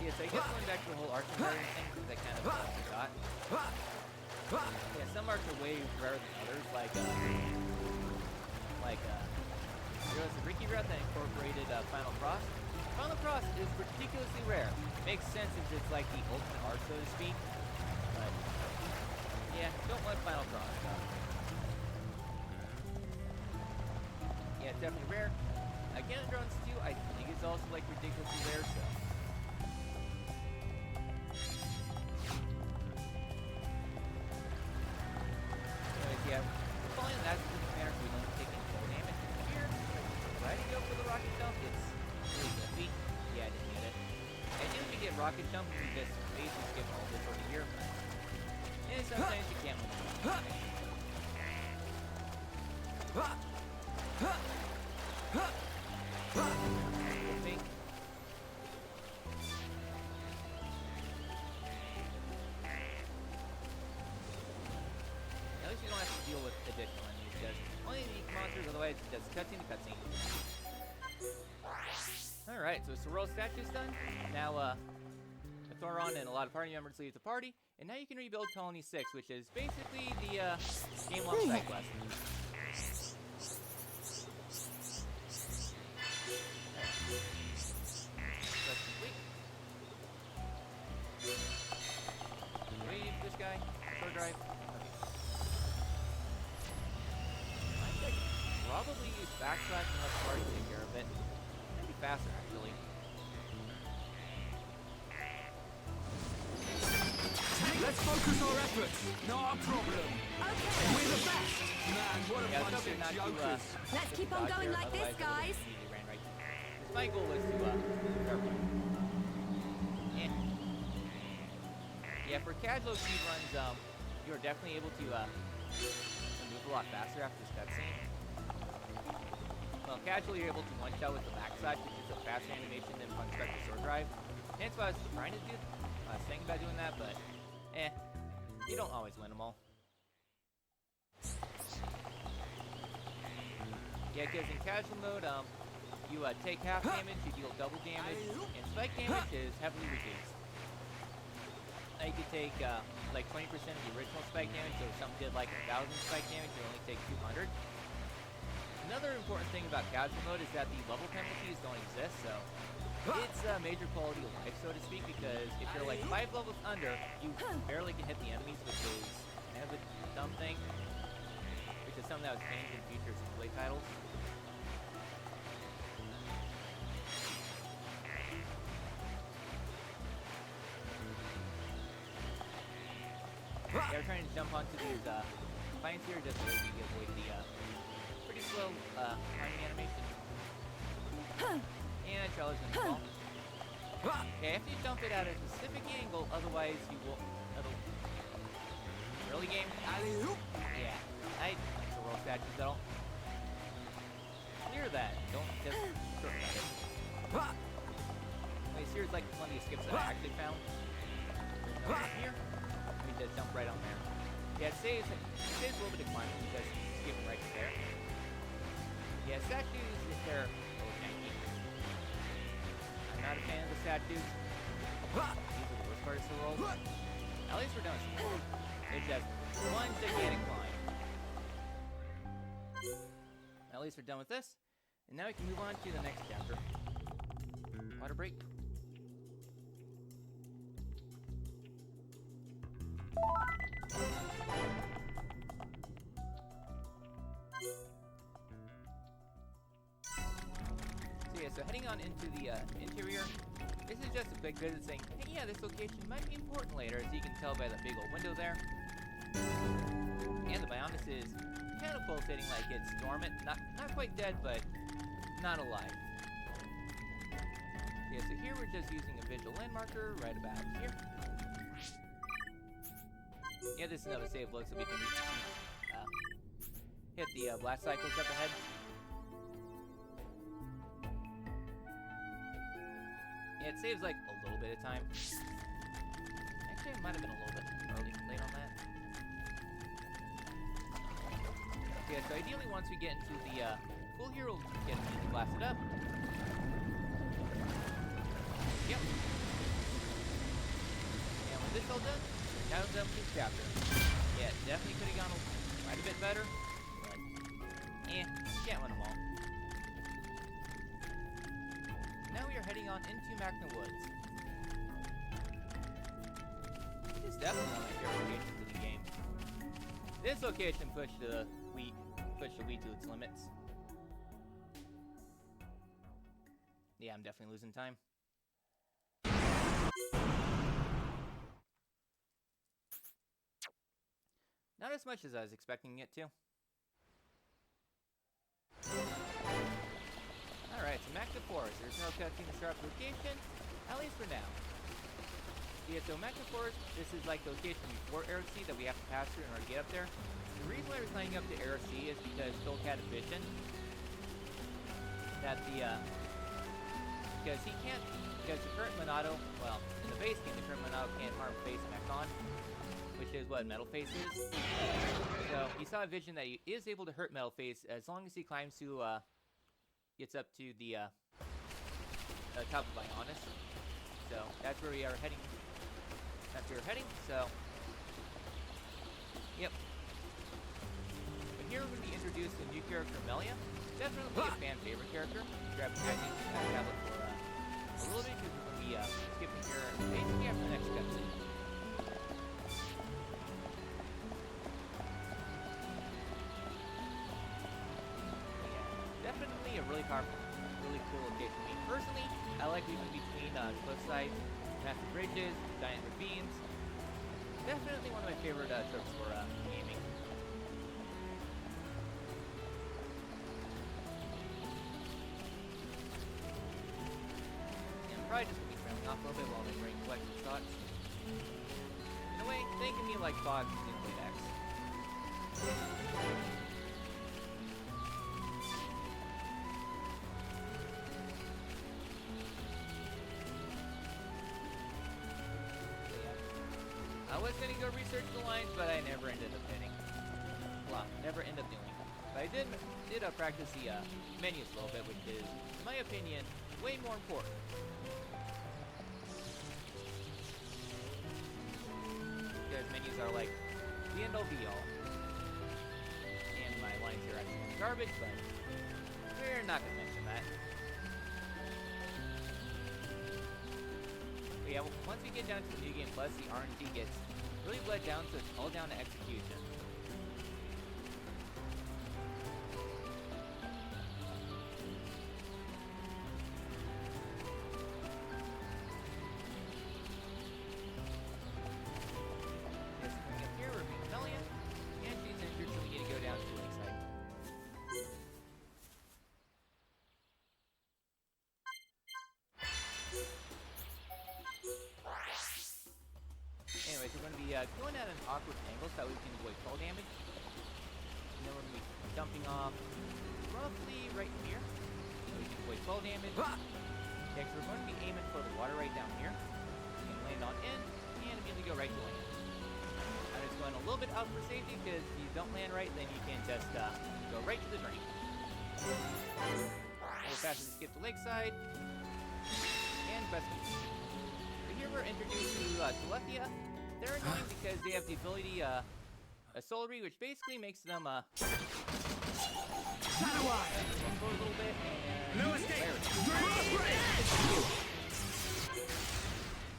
A: Yeah, so I guess going back to the whole arc thing, because I kind of forgot. Yeah, some arcs are way rarer than others, like there was a Ricky route that incorporated Final Frost. Final Frost is ridiculously rare. Makes sense since it's like the ultimate arc, so to speak. But yeah, don't want Final Frost. Yeah, it's definitely rare. Again, drones too, I think it's also like ridiculously rare, so. Anyways, yeah, we're following that specific manner so we don't take any full damage. Here, try to go for the rocket jump. It's really iffy. Yeah, I didn't get it. I knew we get rocket jump, we just basically skip all this over here. And sometimes you can't move it. At least you don't have to deal with additional enemies, just only unique monsters, otherwise it's just cutscene to cutscene. Alright, so Sorrel statue's done. Now, Thoron and a lot of party members leave the party, and now you can rebuild Colony 6, which is basically the game-long side quest. That's complete. Leave this guy. Sword drive. I think probably use backslash and let the party take care of it. Maybe faster, actually.
B: Let's focus our efforts. Not a problem.
C: Okay.
B: We're the best. Man, what a bunch of jokers.
C: Let's keep on going like this, guys.
A: My goal is to start running. Yeah, for casual speedruns, you're definitely able to move a lot faster after this cutscene. Well, casually you're able to one-shot with the backside, which is a faster animation than punch back the sword drive. Hence why I was trying to do, saying about doing that, but you don't always win them all. Yeah, because in casual mode, you take half damage, you deal double damage, and spike damage is heavily reduced. Now you could take like 20% of the original spike damage, so if someone did like 1,000 spike damage, you only take 200. Another important thing about casual mode is that the level penalties don't exist, so it's a major quality of life, so to speak, because if you're like 5 levels under, you barely can hit the enemies, which is kind of a dumb thing, which is something that was changed in future Xenoblade titles. They're trying to jump onto these plants here just so you can avoid the pretty slow climbing animation. And Charlie's gonna fall. Okay, after you jump it at a specific angle, otherwise you will. Really, game? Yeah, I like the world statues at all. Clear that. Don't just shortcut it. Wait, here's like plenty of skips that I actually found. There's no one here. Let me just jump right on there. Yeah, it saves a little bit of climbing because you skip right there. Yeah, statues, they're a little janky. I'm not a fan of the statues. These are the worst parts of the world. At least we're done with some more. It's just one gigantic climb. At least we're done with this. And now we can move on to the next chapter. Water break. So heading on into the interior, this is just a quick visit saying, hey, yeah, this location might be important later, as you can tell by the big old window there. And the Mechonis is kind of pulsating like it's dormant, not quite dead, but not alive. Yeah, so here we're just using a visual landmarker right about here. Yeah, this is another save look, so we can hit the blast cycles up ahead. Yeah, it saves like a little bit of time. Actually, it might have been a little bit late on that. Okay, so ideally once we get into the pool here, we'll get it blasted up. Yep. And when this all done, we're now done with this chapter. Yeah, it definitely could have gone quite a bit better, but can't win them all. Now we are heading on into Magna Woods. It's definitely one of my favorite locations in the game. This location pushed the Wii to its limits. Yeah, I'm definitely losing time. Not as much as I was expecting it to. Alright, so Magna Forest. There's no cutscene to start the location, at least for now. Yeah, so Magna Forest, this is like the location before Era C that we have to pass through in order to get up there. The reason why we're signing up to Era C is because Phil had a vision that because the current Monado, well, in the base game, the current Monado can't harm Face Mechon, which is what Metal Face is. So he saw a vision that he is able to hurt Metal Face as long as he climbs to gets up to the top of Mechonis. So that's where we are heading. That's where we're heading. So, yep. But here we're going to be introduced to a new character, Melia. Definitely a fan favorite character. Grab the tablet for a little bit because we're going to be skipping here basically after the next cutscene. Definitely a really powerful, really cool location. I mean, personally, I like leaving between cliff sides, massive bridges, giant ravines. Definitely one of my favorite trips for gaming. And I'm probably just going to be trailing off a little bit while I bring collecting shots. me like Fox Xenoblade X. I was gonna go research the lines, but I never ended up hitting. Well, never ended up doing. But I did practice the menus a little bit, which is, in my opinion, way more important. Because menus are like the end all be all. And my lines here are actually garbage, but we're not gonna mention that. But yeah, once we get down to the New Game Plus, the RNG gets really bled down, so it's all down to execution. Anyways, we're going to be going at an awkward angle so that we can avoid fall damage. And then we're going to be dumping off roughly right here so we can avoid fall damage. Next, we're going to be aiming for the water right down here. And land on in, and immediately go right to land. I'm just going a little bit out for safety because if you don't land right, then you can just go right to the drain. A little faster to skip the lakeside. And best here we're introduced to Telephia. They're annoying because they have the ability, a Soulry, which basically makes them, a little bit, and
B: No escape!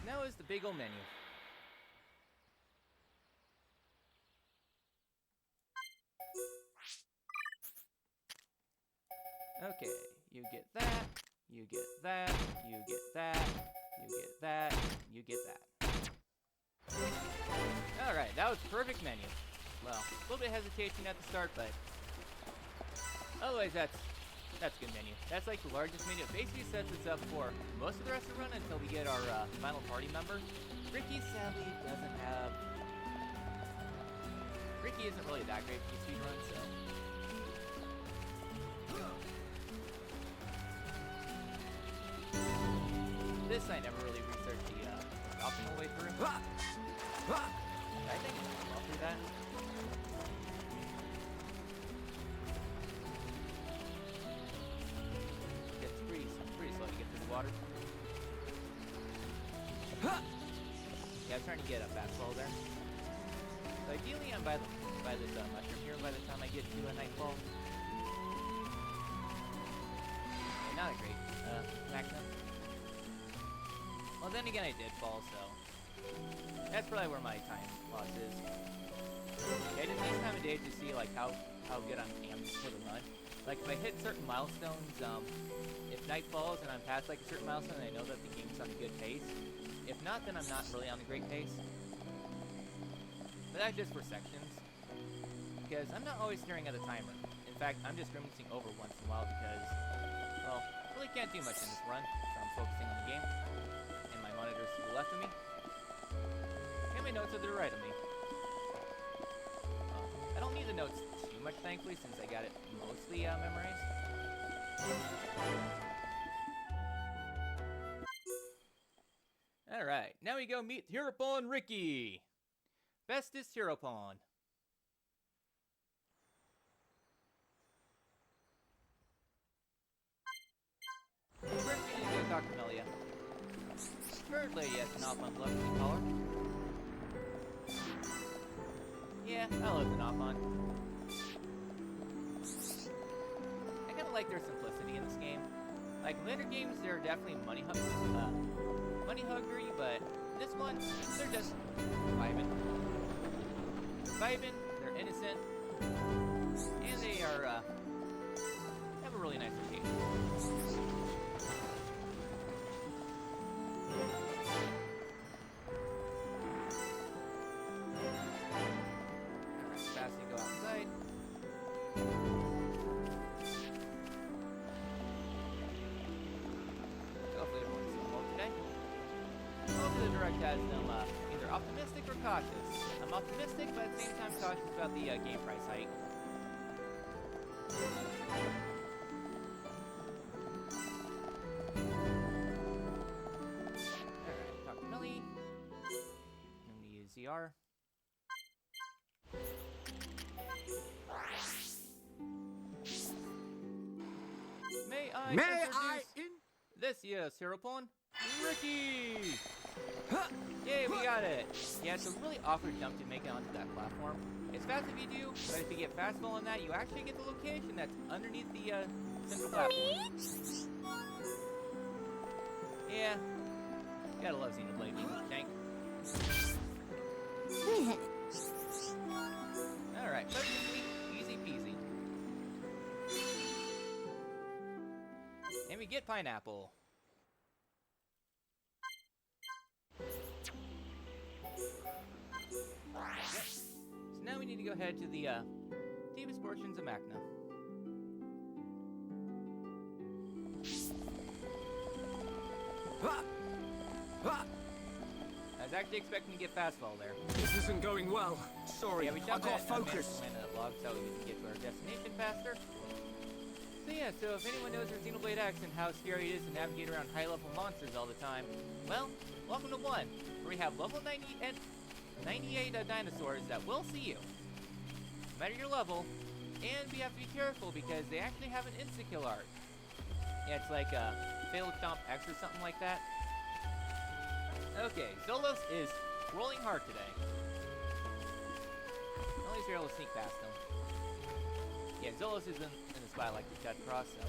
A: now is the big ol' menu. Okay, you get that, you get that, you get that, you get that, you get that. Alright, that was perfect menu. Well, a little bit of hesitation at the start, but otherwise that's good menu. That's like the largest menu. It basically sets us up for most of the rest of the run until we get our final party member. Ricky sadly doesn't have... Ricky isn't really that great for the speedrun, so... This I never really researched the optimal way through. I think it's well through that. It's pretty slow to get through the water. Yeah, I'm trying to get a fastball there. So ideally I'm by this mushroom here by the time I get to a nightfall. Okay, not a great maximum. Well, then again, I did fall, so that's probably where my time loss is. Yeah, I just need time of day to see like how good I'm aimed for the run. Like if I hit certain milestones, if night falls and I'm past like a certain milestone, I know that the game's on a good pace. If not, then I'm not really on a great pace. But that's just for sections, because I'm not always staring at a timer. In fact, I'm just grimacing over once in a while because, well, really can't do much in this run, so I'm focusing on the game. Monitors to the left of me, and my notes are to the right of me. I don't need the notes too much, thankfully, since I got it mostly memorized. Alright, now we go meet Heropon Ricky! Bestest Heropon. First, we need to go talk to Melia. Bird lady has an Opon look, we call her. Yeah, I love the Opon. I kinda like their simplicity in this game. Like, in later games, they're definitely money hungry, but this one, they're just vibing. They're innocent, and they are, have a really nice routine. Has them either up optimistic or cautious? I'm optimistic, but at the same time cautious about the game price hike. Alright, talk to Millie. I'm gonna use ZR. May I introduce this year's hero pawn, Ricky! Yay, we got it! Yeah, it's a really awkward jump to make it onto that platform. It's fast if you do, but if you get fastball on that, you actually get the location that's underneath the central platform. Yeah, gotta love Xenoblade being a tank. Alright, so easy peasy. And we get pineapple. Yep. So now we need to go ahead to the deepest portions of Machna. I was actually expecting to get fastball there.
B: This isn't going well. Sorry,
A: Yeah, we
B: I
A: jumped
B: got
A: at
B: focus.
A: log so we can get to our destination faster. So yeah, so if anyone knows their Xenoblade X and how scary it is to navigate around high-level monsters all the time, well, welcome to 1, where we have level 98 dinosaurs that will see you, no matter your level, and we have to be careful because they actually have an insta-kill art. Yeah, it's like Fatal Chomp X or something like that. Okay, Zolos is rolling hard today. At least you're able to sneak past him. Yeah, Zolos is in the spot I like to cut across, so I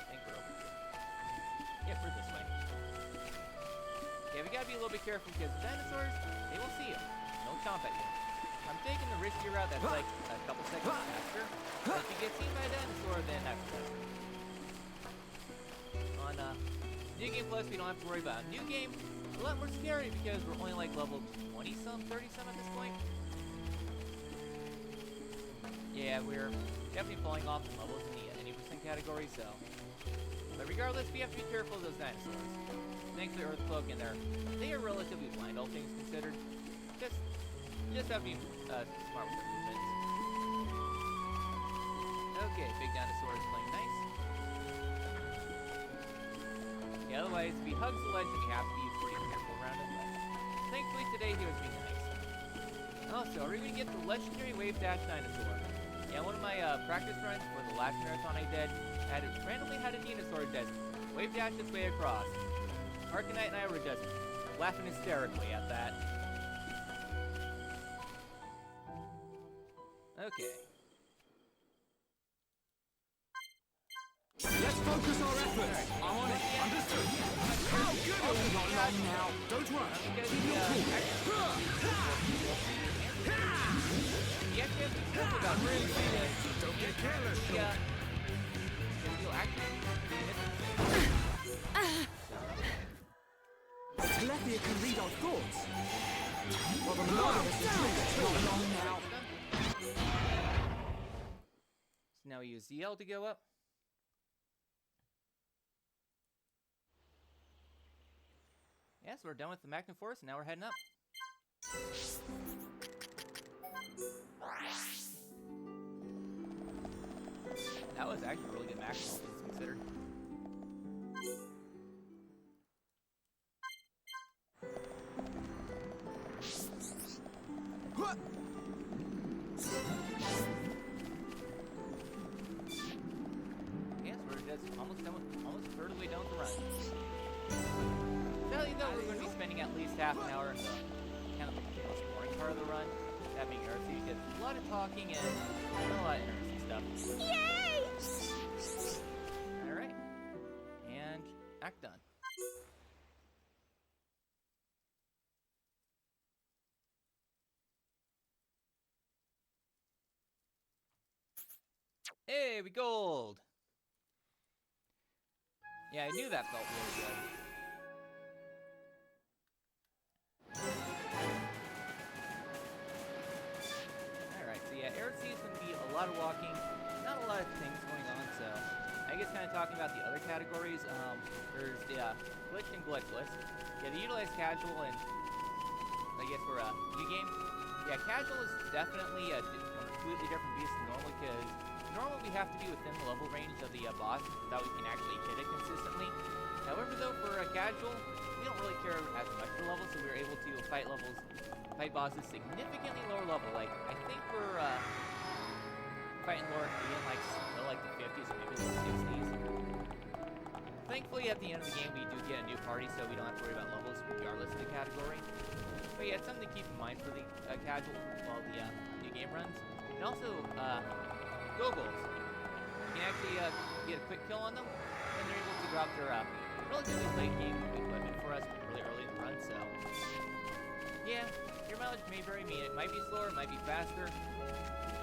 A: think we're over here. Yep, we're this way. Yeah, we gotta be a little bit careful because dinosaurs, they will see you. They'll chomp at you. I'm taking the riskier route that's like a couple seconds faster. But if you get seen by a dinosaur, then that's better. On New Game Plus, we don't have to worry about New Game. A lot more scary because we're only like level 20-some, 30-some at this point. Yeah, we're definitely falling off in levels in the 80% category, so. But regardless, we have to be careful of those dinosaurs. Thanks to Earthcloak and they are relatively blind, all things considered. Just have to be smart with their movements. Okay, big dinosaur is playing nice. Yeah, otherwise, if he hugs the ledge, then we have to be pretty careful around him. But thankfully, today he was being nice. Also, are we going to get the legendary Wave Dash dinosaur? Yeah, one of my practice runs for the last marathon I did, randomly had a dinosaur just Wave Dash its way across. Arcanite and I were just laughing hysterically at that. Okay.
B: Let's focus our efforts. I'm on it. Understood. How good are we? Not long now. Don't rush.
A: Because
B: Keep your cool.
A: I'm
B: really feeling it. Don't get careless.
A: Yeah. You'll actually
B: Telepia can read our thoughts. Well, the Monado is not long now.
A: So now we use ZL to go up. Yeah, so we're done with the Machna Forest, and now we're heading up. That was actually a really good Machna, all things considered. Yes, we're just almost done with, almost a third of the way down the run. Sadly, though, we're going to be spending at least half an hour in the kind of the most boring part of the run. That being Earthsea, because a lot of talking and a lot of interesting stuff.
C: Yay!
A: Alright. And act done. Hey, we gold! Yeah, I knew that felt really good. Alright, so yeah, Earthsea is going to be a lot of walking, not a lot of things going on, so I guess kind of talking about the other categories, there's the glitch and glitchless. Yeah, they utilize casual and Yeah, casual is definitely a completely different beast than normal, because normally we have to be within the level range of the boss so that we can actually hit it consistently. However, though, for casual, we don't really care as much for levels, so we're able to fight bosses significantly lower level. Like, I think we're fighting Lord in like the 50s or maybe the 60s. Thankfully, at the end of the game, we do get a new party, so we don't have to worry about levels regardless of the category. But yeah, it's something to keep in mind for the casual while the new game runs. And also, goggles. You can actually get a quick kill on them, and they're able to drop their relatively late game equipment for us really early in the run. So yeah, your mileage may vary. It might be slower, it might be faster,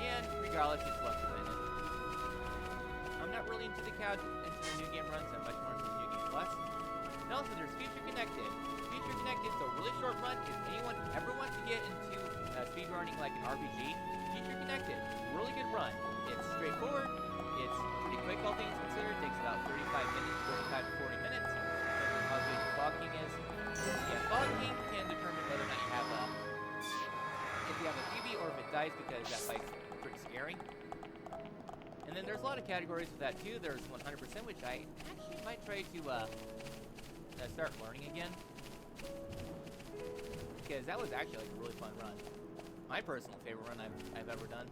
A: and regardless, it's left to win it. I'm not really into the new game runs. I'm much more into the new game plus. And also, there's Future Connected. Future Connected is a really short run. If anyone ever wants to get into speedrunning like an RPG, Future Connected, really good run. It's straightforward. It's pretty quick, all things considered. It takes about 35 minutes, 35 to 40 minutes. Depends on how good your fogging is. Yeah, fogging can determine whether or not you have if you have a PB or if it dies, because that fight's pretty scary. And then there's a lot of categories with that too. There's 100%, which I actually might try to start learning again, because that was actually like a really fun run. My personal favorite run I've ever done.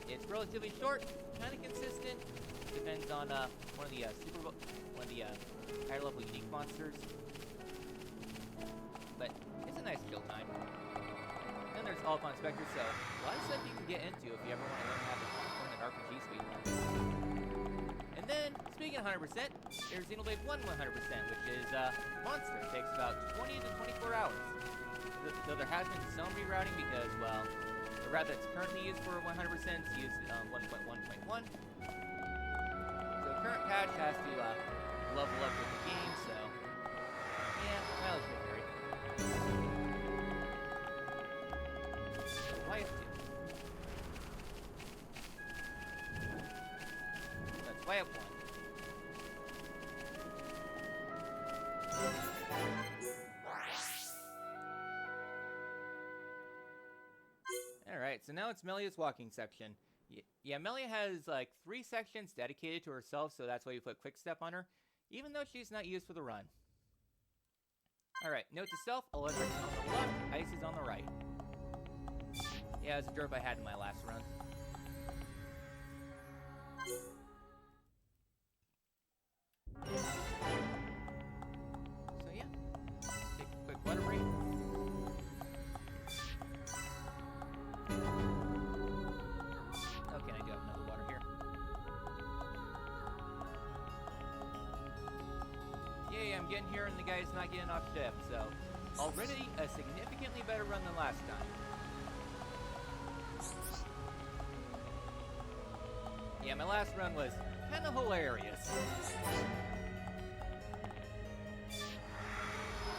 A: It's relatively short, kind of consistent. Depends on one of the higher level unique monsters, but it's a nice chill time. Then there's All Upon Spectre, so a lot of stuff you can get into if you ever want to learn how to learn an RPG speed run. And then, speaking of 100%, there's Xenoblade Run 100%, which is monster. It takes about 20 to 24 hours. Though there has been some rerouting because, well, the route that's currently used for 100% is used 1.1.1. So the current patch has to level up with the game, so yeah, mileage will vary. Why is it? That's why I have one. Alright, so now it's Melia's walking section. Yeah, Melia has like 3 sections dedicated to herself, so that's why you put Quick Step on her, even though she's not used for the run. Alright, note to self, electric is on the left, ice is on the right. Yeah, it's a derp I had in my last run. So yeah, take a quick water break. Okay, I do have another water here. Yay, I'm getting here and the guy's not getting off ship, so already a significantly better run than last time. Yeah, my last run was kind of hilarious.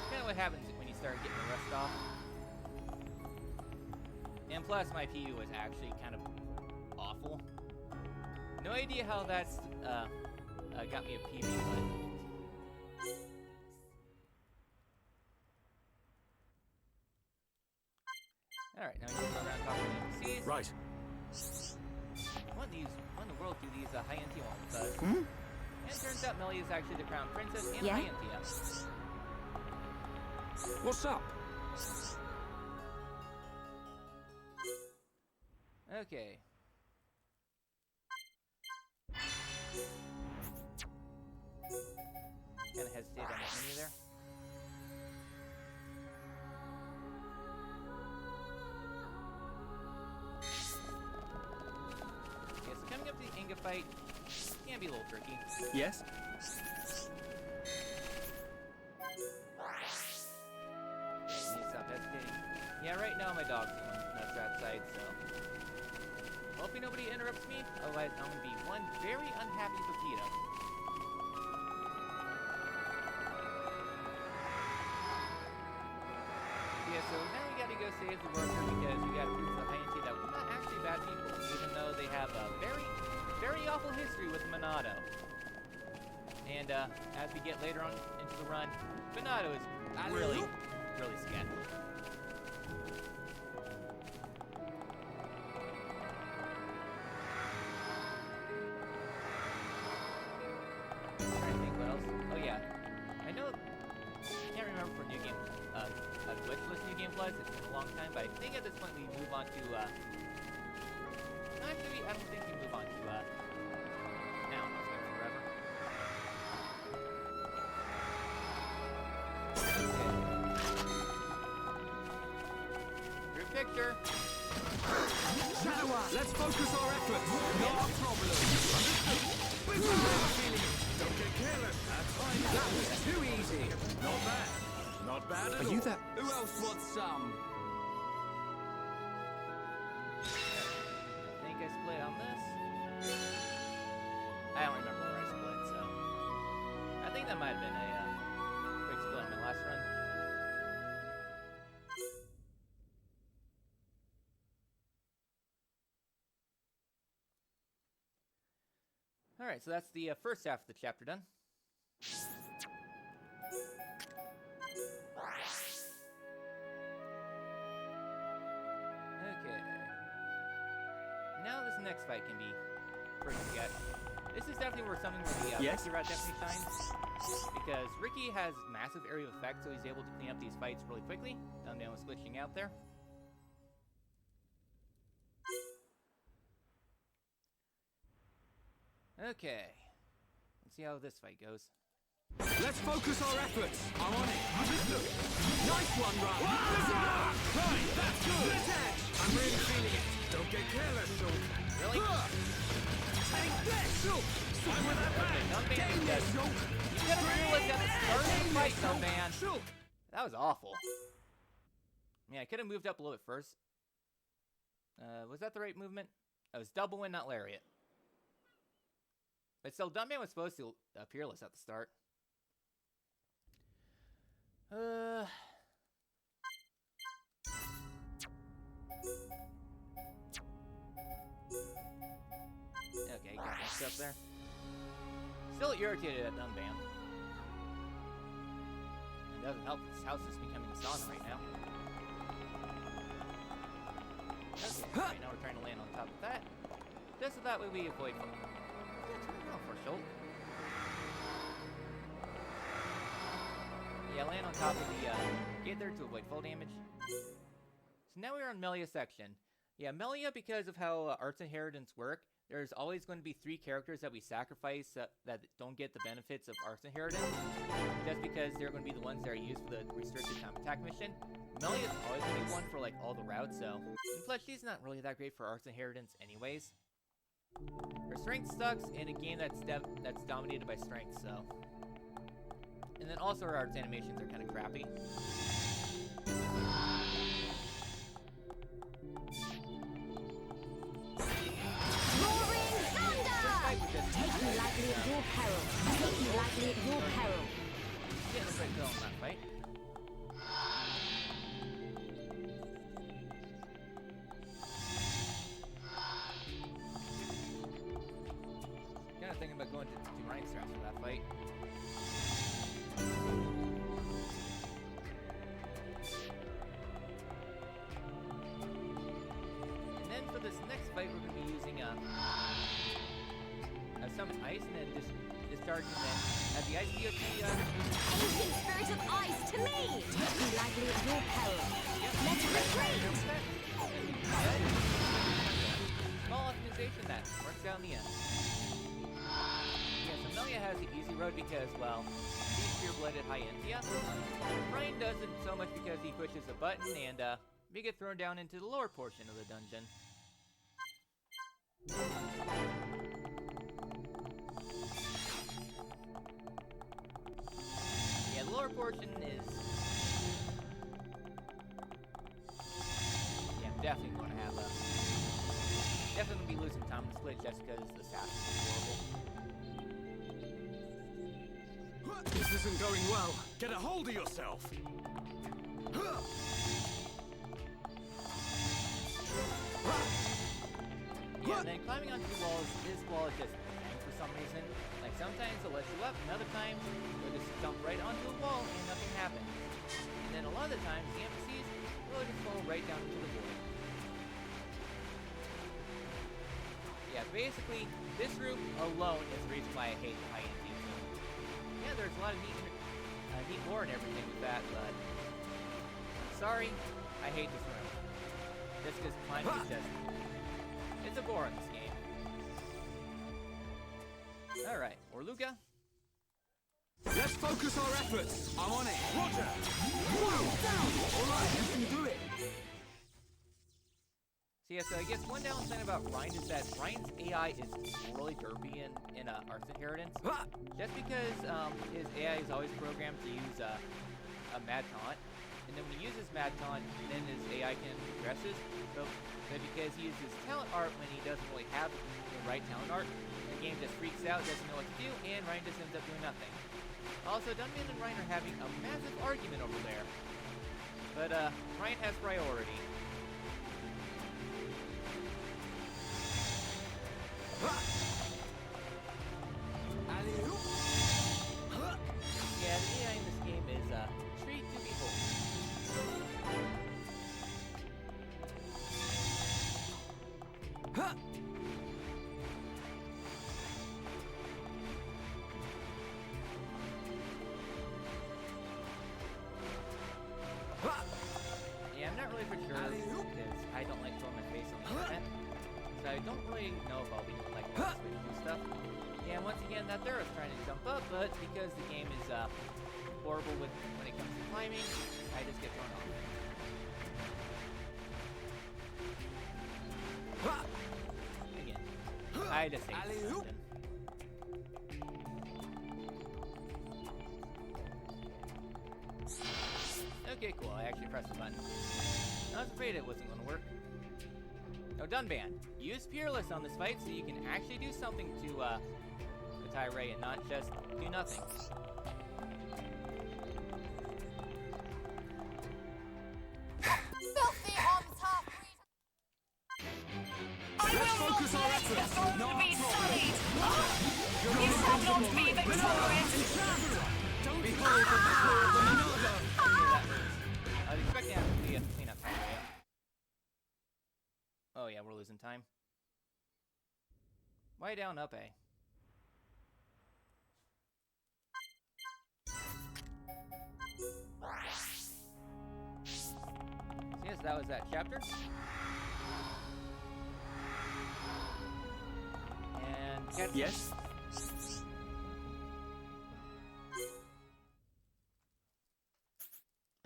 A: Kind of what happens when you start getting the rust off. And plus, my PB was actually kind of awful. No idea how that's got me a PB, but alright, now we can go around talking to the NPCs.
D: Right.
A: What in the world do these Hyantia want with us? And it turns out Melia is actually the crown princess and
C: Yeah?
A: Hyantia.
B: What's up?
A: Okay. Kind of hesitate on the menu there. Okay, so coming up to the Inga fight can be a little tricky.
B: Yes?
A: Okay, you need to stop hesitating. Yeah, right now my dog's going nuts outside, so hoping nobody interrupts me, otherwise I'm gonna be one very unhappy Pepito. Yeah, so now we gotta go save the worker because we gotta prove to the Hyantia that we're not actually bad people, even though they have a very, very awful history with Monado. And as we get later on into the run, Monado is really, really sketchy. was. It's been a long time, but I think at this point we move on to, actually, I don't think we move on to, now, it's been forever. Okay. Group picture.
B: Shadow, let's focus our efforts. No problem. Don't get careless. That was too easy.
E: Not bad. Not bad at all.
B: Are you that? Who else wants some?
A: I think I split on this. I don't remember where I split, so I think that might have been a quick split on my last run. Alright, so that's the first half of the chapter done. Okay. Now this next fight can be pretty good. This is definitely where something where the
B: Yes?
A: Ricky route definitely shines. Because Ricky has massive area of effect, so he's able to clean up these fights really quickly. Dumbman was glitching out there. Okay. Let's see how this fight goes.
B: Let's focus our efforts. I'm on it. Nice one, Run.
E: Right, that's good.
B: Let's edge. I'm really feeling it. Don't get careless, Shulk.
A: Really?
B: Take this, Shulk.
E: I'm with that back.
A: Dumbman
B: Game
A: is
B: this,
A: dead.
B: Shulk.
A: You gotta realize that it's starting to fight, Dumbman.
B: Shulk.
A: That was awful. Yeah, I could have moved up a little bit first. Was that the right movement? It was double win, not lariat. But still, Dumbman was supposed to Peerless at the start. Okay, got that stuff there. Still irritated at Dumbman. It doesn't help, this house is becoming a sauna right now. Okay, right now we're trying to land on top of that. Just so that way we avoid... for Schultz. Yeah, land on top of the gate there to avoid fall damage. So now we're on Melia section. Yeah, Melia, because of how Arts Inheritance work, there's always going to be 3 characters that we sacrifice that don't get the benefits of Arts Inheritance, just because they're going to be the ones that are used for the restricted time attack mission. Melia is always going to be one for like all the routes, so... And plus, she's not really that great for Arts Inheritance anyways. Her strength sucks in a game that's dominated by strength, so... And then also her arts animations are kind of crappy.
C: Roaring thunder! Take me lightly at your peril. Take me lightly at your peril.
A: Yeah, looks like kill on that fight. Kind of thinking about going to do rank straps for that fight. And then for this next fight, we're going to be using summon ice and then discharging them as the ice DOT.
C: Ancient spirit of ice to me! Take me lightly at your peril. Let's retreat!
A: Small optimization that works out in the end. Yeah, so Melia has the easy road because, well, he's pure-blooded Hyentia. Ryan doesn't so much because he pushes a button and we get thrown down into the lower portion of the dungeon. Yeah, the lower portion is... Yeah, I'm definitely going to have a... Definitely be losing time to split just because the staff is horrible.
B: This isn't going well.
E: Get a hold of yourself.
A: Yeah, and then climbing onto the walls, this wall is just bang for some reason. Like sometimes it'll let you up, and other times you'll just jump right onto the wall and nothing happens. And then a lot of the times the NPCs will just fall right down into the void. Yeah, basically, this room alone is the reason why I hate the high-end team. Yeah, there's a lot of neat lore and everything with that, but sorry, I hate this room. Just because climbing is just... It's a bore in this game. Alright, Orluka.
B: Let's focus our efforts. I'm on it. Roger. Whoa, down. All right, you can do it.
A: So yeah, so I guess one downside about Ryan is that Ryan's AI is really derpy in Arts Inheritance. Just because his AI is always programmed to use a Mad Taunt. And then when he uses Mad Taunt, then his AI can progresses. But because he uses talent art when he doesn't really have the right talent art, the game just freaks out, doesn't know what to do, and Ryan just ends up doing nothing. Also, Dunman and Ryan are having a massive argument over there. But Ryan has priority. Yeah, the AI in this game is a treat to behold. Yeah, I'm not really for sure because I don't like throwing my face on the internet. So I don't really know if I'll be doing like this way to do stuff. Yeah, once again, that there is trying to jump up, but because the game is horrible when it comes to climbing, I just get thrown off. Again, I just hate this something. Okay, cool. I actually pressed the button. I was afraid it wasn't going to work. No, Dunban. Use Peerless on this fight so you can actually do something to Tyree and not just do nothing.
C: Filthy arms half-breed.
B: Let's focus our efforts. Not
C: Be sullied.
B: You're
C: You shall not be victorious.
B: Behold the power of the Minota.
A: I was expecting that to be a cleanup Tyree. Oh yeah, we're losing time. Why down up A? So yes, that was that chapter. And
B: Yes.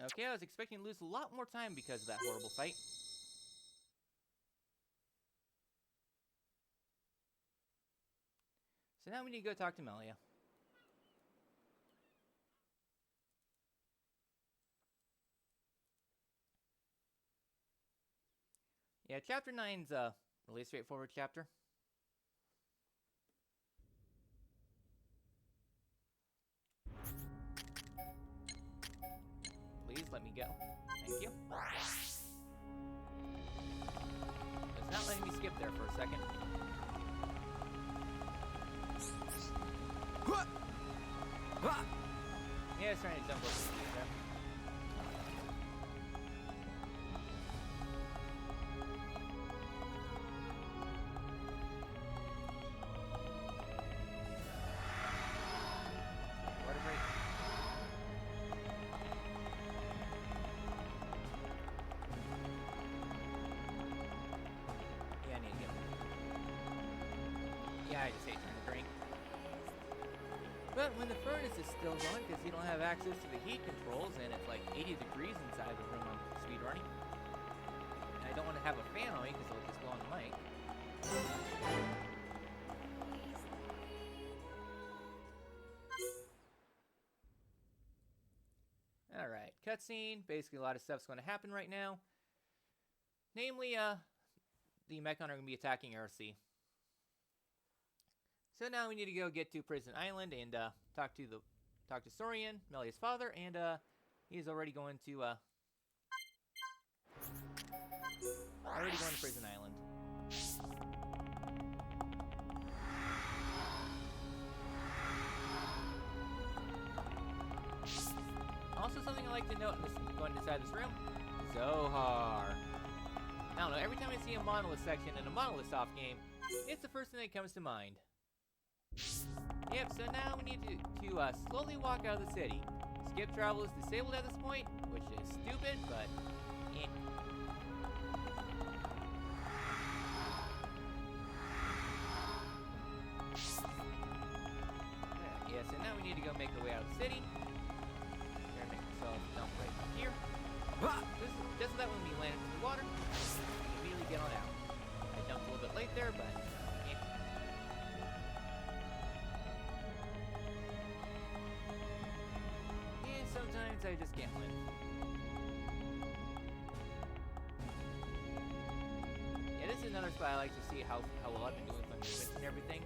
A: okay, I was expecting to lose a lot more time because of that horrible fight. So now we need to go talk to Melia. Yeah, chapter 9's a really straightforward chapter. Please let me go. Thank you. It's not letting me skip there for a second. Yeah, it's trying to jump over the speed there. What a break. Yeah, I need to get... Yeah, I just hate trying to drink. But when the furnace is still going, because you don't have access to the heat controls, and it's like 80 degrees inside the room I'm speedrunning, and I don't want to have a fan on me because it'll just blow on the mic. Alright, cutscene. Basically, a lot of stuff's going to happen right now. Namely, the Mechon are going to be attacking RC. So now we need to go get to Prison Island and talk to Sorian, Melia's father, and he's already going to Prison Island. Also, something I like to note in this, going inside this room, Zohar. I don't know, every time I see a Monolith section in a Monolith soft game, it's the first thing that comes to mind. Yep, so now we need to slowly walk out of the city. Skip travel is disabled at this point, which is stupid, but eh. Yeah, so now we need to go make our way out of the city. We're gonna make ourselves jump right here. This is just so that when we land into the water, we can immediately get on out. I jumped a little bit late there, but eh. Yeah, sometimes I just can't win. Yeah, this is another spot I like to see how well I've been doing with my movements and everything.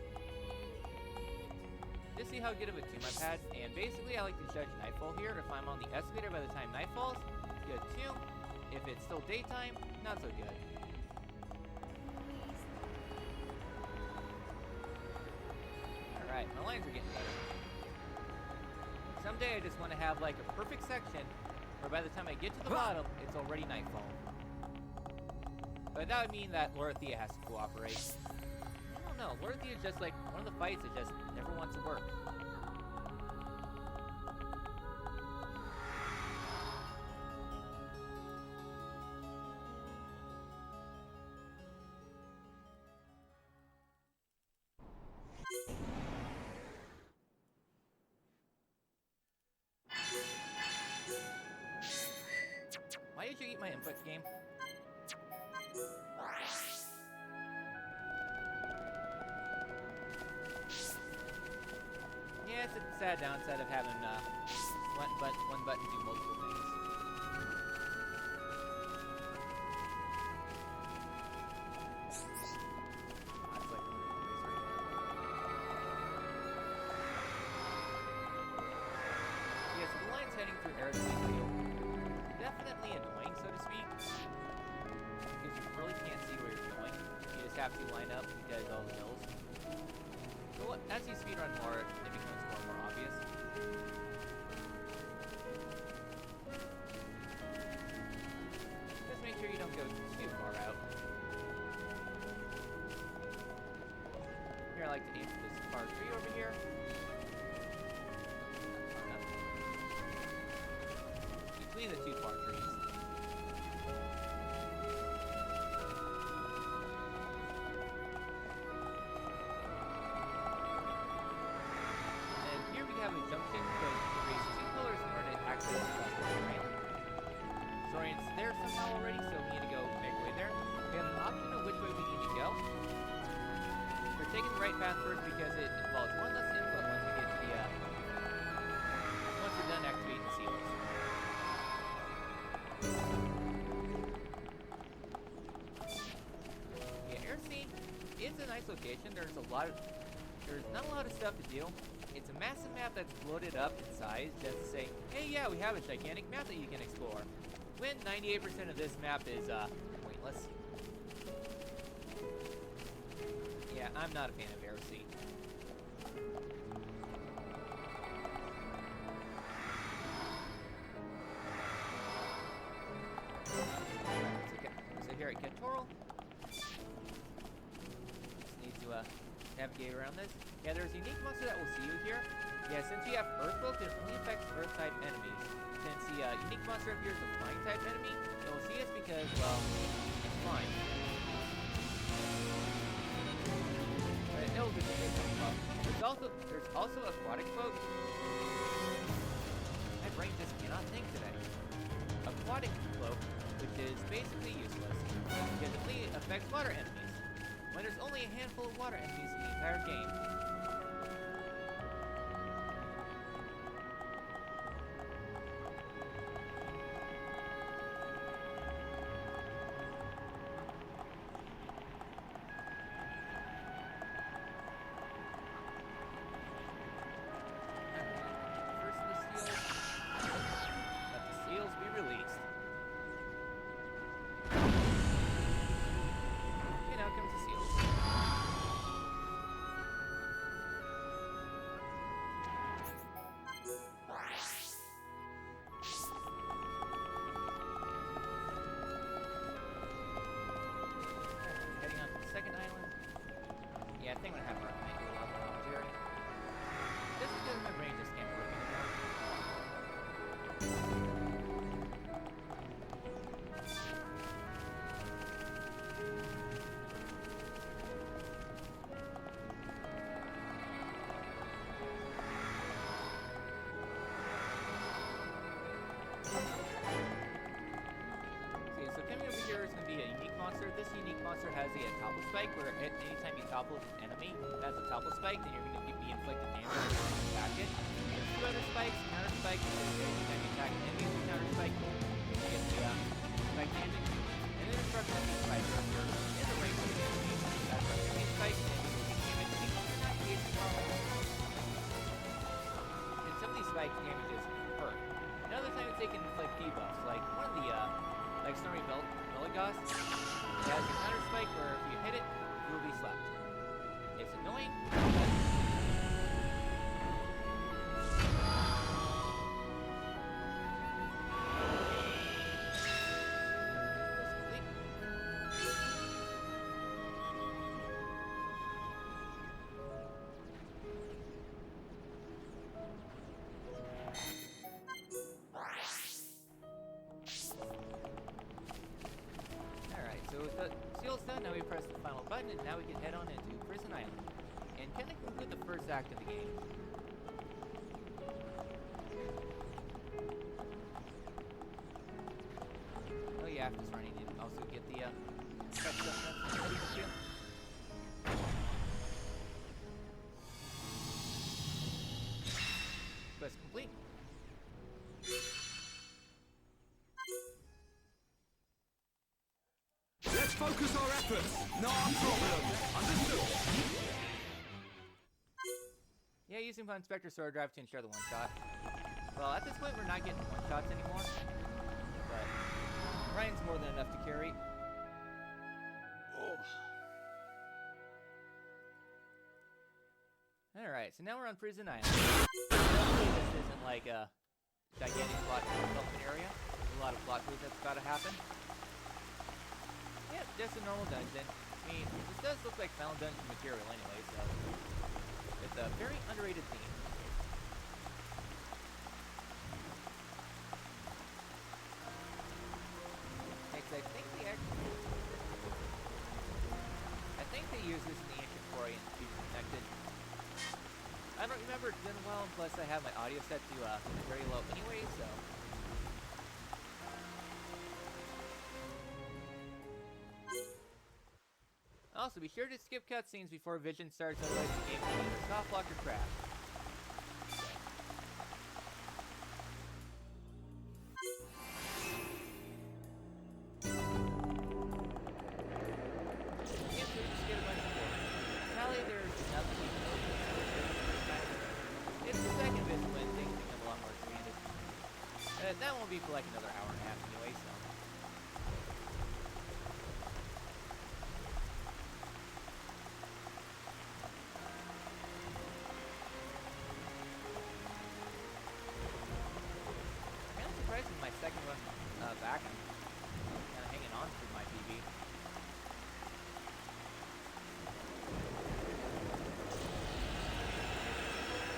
A: Just see how good of a tune I've had, and basically I like to judge nightfall here. If I'm on the escalator by the time night falls, good tune. If it's still daytime, not so good. Alright, my lines are getting better. Someday I just want to have like a perfect section where by the time I get to the bottom, it's already nightfall. But that would mean that Lorithia has to cooperate. I don't know, Lorithia is just like one of the fights that just never wants to work. Why did you eat my input, game? Yeah, it's a sad downside of having one button do multiple things. That's like a race right now. Yeah, so the line's heading through Aerosmith Field. Definitely annoying, so to speak, because you really can't see where you're going. You just have to line up because all the hills. So as you speedrun more, it becomes more and more obvious. Just make sure you don't go too far out. Here I like to aim for this far tree over here. Not far enough. Between the two far trees. And here we have a junction to raise two pillars in order to access the terrain. Sorian's there somehow already, so we need to go make our way there. We have an option of which way we need to go. We're taking the right path first because it involves one less input once we get to the once we're done activating the seals. Yeah, Airsea is a nice location. There's not a lot of stuff to do. It's a massive map that's bloated up in size just to say, hey, yeah, we have a gigantic map that you can explore. When 98% of this map is pointless. Yeah, I'm not a fan of Airsea. Okay, so here at Ketoral, just need to navigate around this. Yeah, there's a unique monster that will see you here. Yeah, since you have Earthbolt, it only affects Earth-type enemies. Since the unique monster up here is a flying-type enemy, it will see us because, well, it's flying. But it'll just take some fun. There's also aquatic folk. My brain just cannot think today. Aquatic cloak, which is basically useless, because it only affects water enemies, when there's only a handful of water enemies in the entire game. this unique monster has a topple spike, where anytime you topple an enemy that has a topple spike, then you're going to be inflicted damage when you attack it. There's two other spikes, counter spike, so anytime you attack an enemy with a counter spike, you get the spike damage. And then there's proximity spike, where you're in the range of the enemy, that's proximity spike, and you can damage even if you're not engaged in combat. And some of these spike damages hurt. Another time they can inflict debuffs, like one of the like Stormy Belagos, it has a counter spike where if you hit it, you will be slapped. It's annoying, but done. Now we press the final button, and now we can head on into Prison Island, and kind of conclude the first act of the game. Oh yeah, after this run, you need to also get the stuff that's ready to do. Quest complete.
B: Let's focus our efforts. No problem. Understood.
A: Yeah, using Fun Inspector Sword Drive to ensure the one-shot. Well, at this point, we're not getting one-shots anymore. But Ryan's more than enough to carry. Alright, so now we're on Prison Island. Hopefully this isn't like a gigantic plot development area. There's a lot of plot twist that's about to happen. Yep, just a normal dungeon. I mean, this does look like Final Dungeon material anyway, so it's a very underrated theme. Next, I think they use this in the Ancient Quarry and Future Connected. I don't remember, it's been a while, and plus I have my audio set to very low anyway, so. Also, be sure to skip cutscenes before Vision starts, otherwise the game will either soft lock or crash. That won't be for like another hour and a half anyway, so. I'm kind of surprised with my second run back. I'm kind of hanging on to my PB.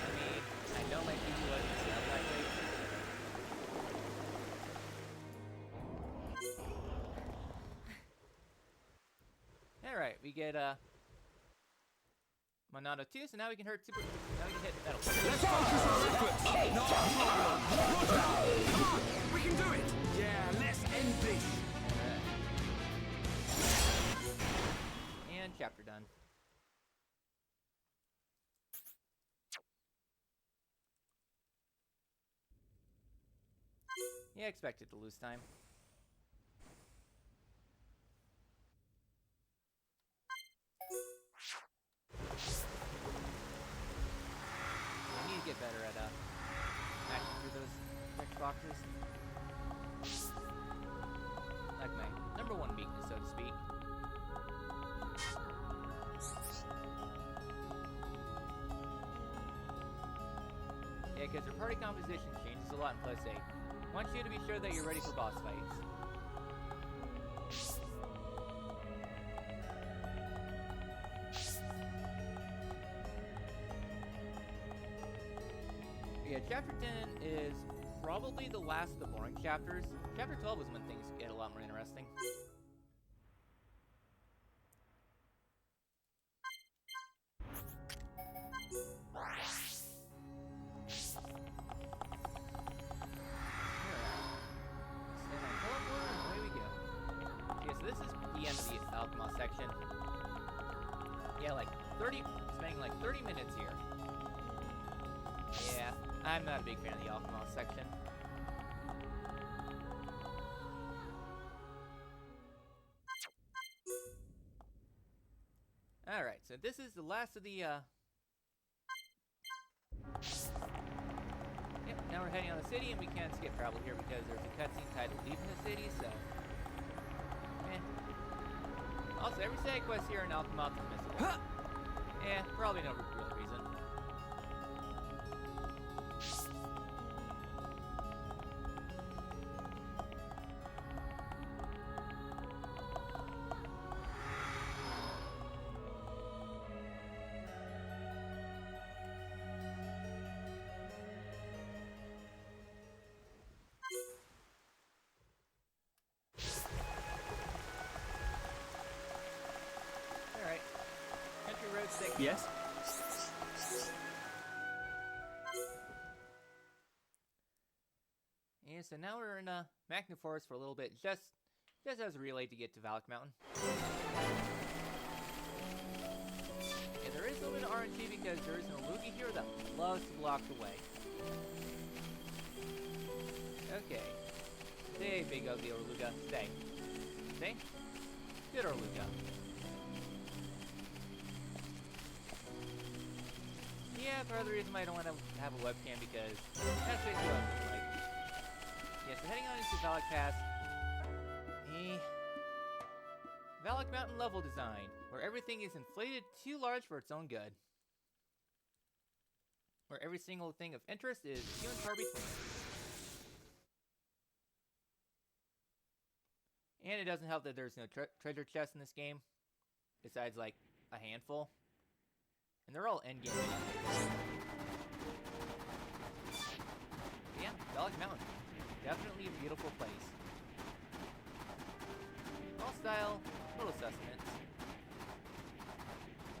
A: I mean, I know my PB wasn't set up that great. Alright, we get Monado 2, so now we can hit Metal.
B: Let's focus our efforts. No problem. Roger. Come on, we can do it. Yeah, let's end this.
A: And chapter done. Yeah, expected to lose time. I need to get better at matching through those text boxes. Like my number one weakness, so to speak. Yeah, because your party composition changes a lot in plus 8. Want you to be sure that you're ready for boss fights. Yeah, chapter 10 is probably the last of the boring chapters. Chapter 12 is when things get a lot more interesting. Alchemist section. Yeah, like spending like 30 minutes here. Yeah, I'm not a big fan of the Alchemist section. Alright, so this is the last of the, Yep, now we're heading on the city, and we can't skip travel here because there's a cutscene titled Leaving the City, so... Also, every side quest here in Alchemist is missable. Yeah, probably no real reason. Alright. Country Road 6.
B: Yes?
A: Yeah, so now we're in Magna Forest for a little bit, just as a relay to get to Valak Mountain. Yeah, there is a little bit of RNG because there is an Olugi here that loves to block the way. Okay. Stay, big ugly Orluga. Stay. Stay? Good Orluga. Yeah, for other reason I don't want to have a webcam because that's basically what I'm like. Yeah, so heading on into Valak Pass. Valak Mountain level design, where everything is inflated too large for its own good. Where every single thing of interest is few and far between. And it doesn't help that there's no treasure chests in this game, besides like a handful. And they're all endgame. Yeah, Valak Mountain. Definitely a beautiful place. All style, little sustenance.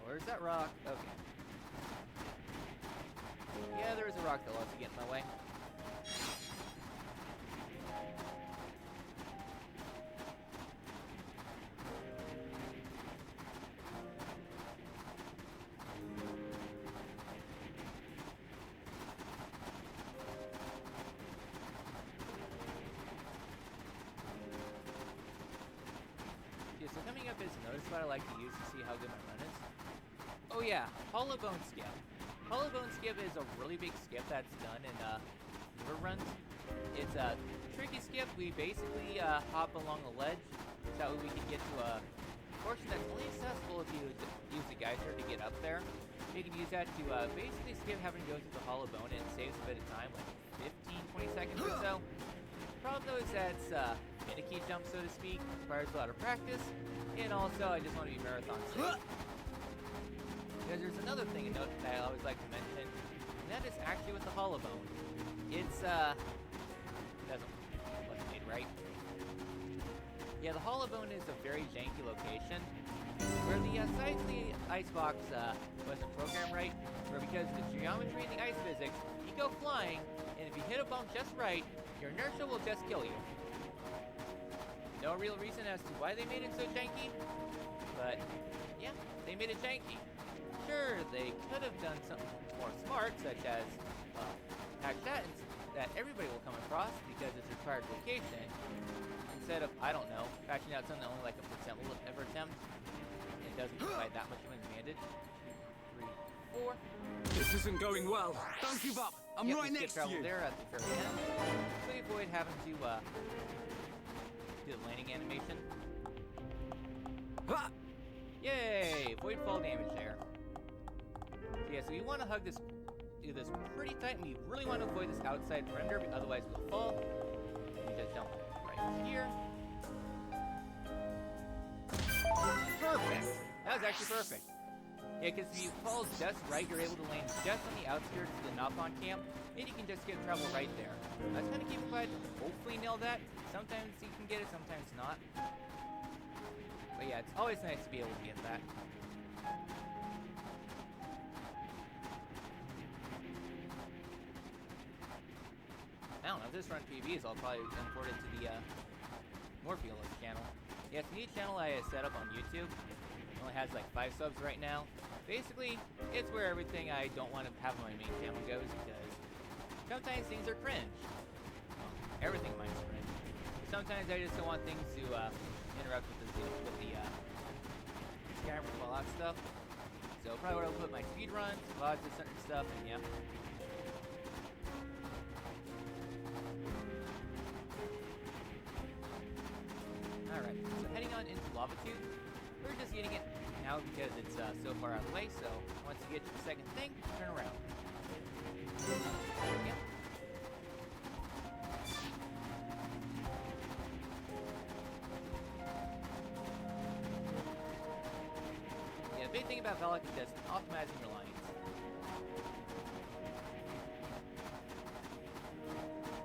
A: Where's that rock? Okay. Yeah, there is a rock that loves to get in my way. So coming up is notice what I like to use to see how good my run is. Oh yeah, Hollow Bone Skip. Hollow Bone Skip is a really big skip that's done in river runs. It's a tricky skip. We basically hop along the ledge so that way we can get to a portion that's only accessible if you use the geyser to get up there. You can use that to basically skip having to go through the Hollow Bone, and it saves a bit of time, like 15-20 seconds or so. Problem though is that's finicky jump, so to speak, requires a lot of practice, and also I just want to be marathon safe. Because there's another thing a note that I always like to mention, and that is actually with the Hollow Bone. It's wasn't made right. Yeah, the Hollow Bone is a very janky location, where the size of the icebox wasn't programmed right, where because of the geometry and the ice physics, you go flying, and if you hit a bump just right, your inertia will just kill you. No real reason as to why they made it so janky, but yeah, they made it janky. Sure, they could have done something more smart, such as patch that that everybody will come across because it's a required location, instead of, I don't know, patching out something that only like a % will ever attempt, and it doesn't provide that much when demanded. 3, 4.
B: This isn't going well. Don't give up. I'm
A: Yep,
B: right next to you.
A: There at the very end, so you avoid having to do the landing animation.
B: Ha!
A: Yay! Avoid fall damage there. So yeah, so you want to do this pretty tight, and we really want to avoid this outside perimeter, otherwise we'll fall. You just jump right here. Perfect! That was actually perfect. Yeah, because if you fall just right, you're able to land just on the outskirts of the Nopon camp, and you can just get trouble right there. That's kind of keep in mind, hopefully nail that. Sometimes you can get it, sometimes not. But yeah, it's always nice to be able to get that. I don't know, if this run PBs, I'll probably import it to the Morpheolus channel. Yes, the new channel I set up on YouTube only has like 5 subs right now. Basically, it's where everything I don't want to have on my main channel goes because sometimes things are cringe. Well, everything mine's cringe. Sometimes I just don't want things to interrupt with the Skyrim Fallout stuff. So probably where I'll put my speedruns, VODs, and certain stuff, and yeah. Alright, so heading on into Lava Tube. We're just getting it now because it's so far out of the way, so once you get to the second thing, turn around. Yep. Yeah, the big thing about Valak is just optimizing your lines.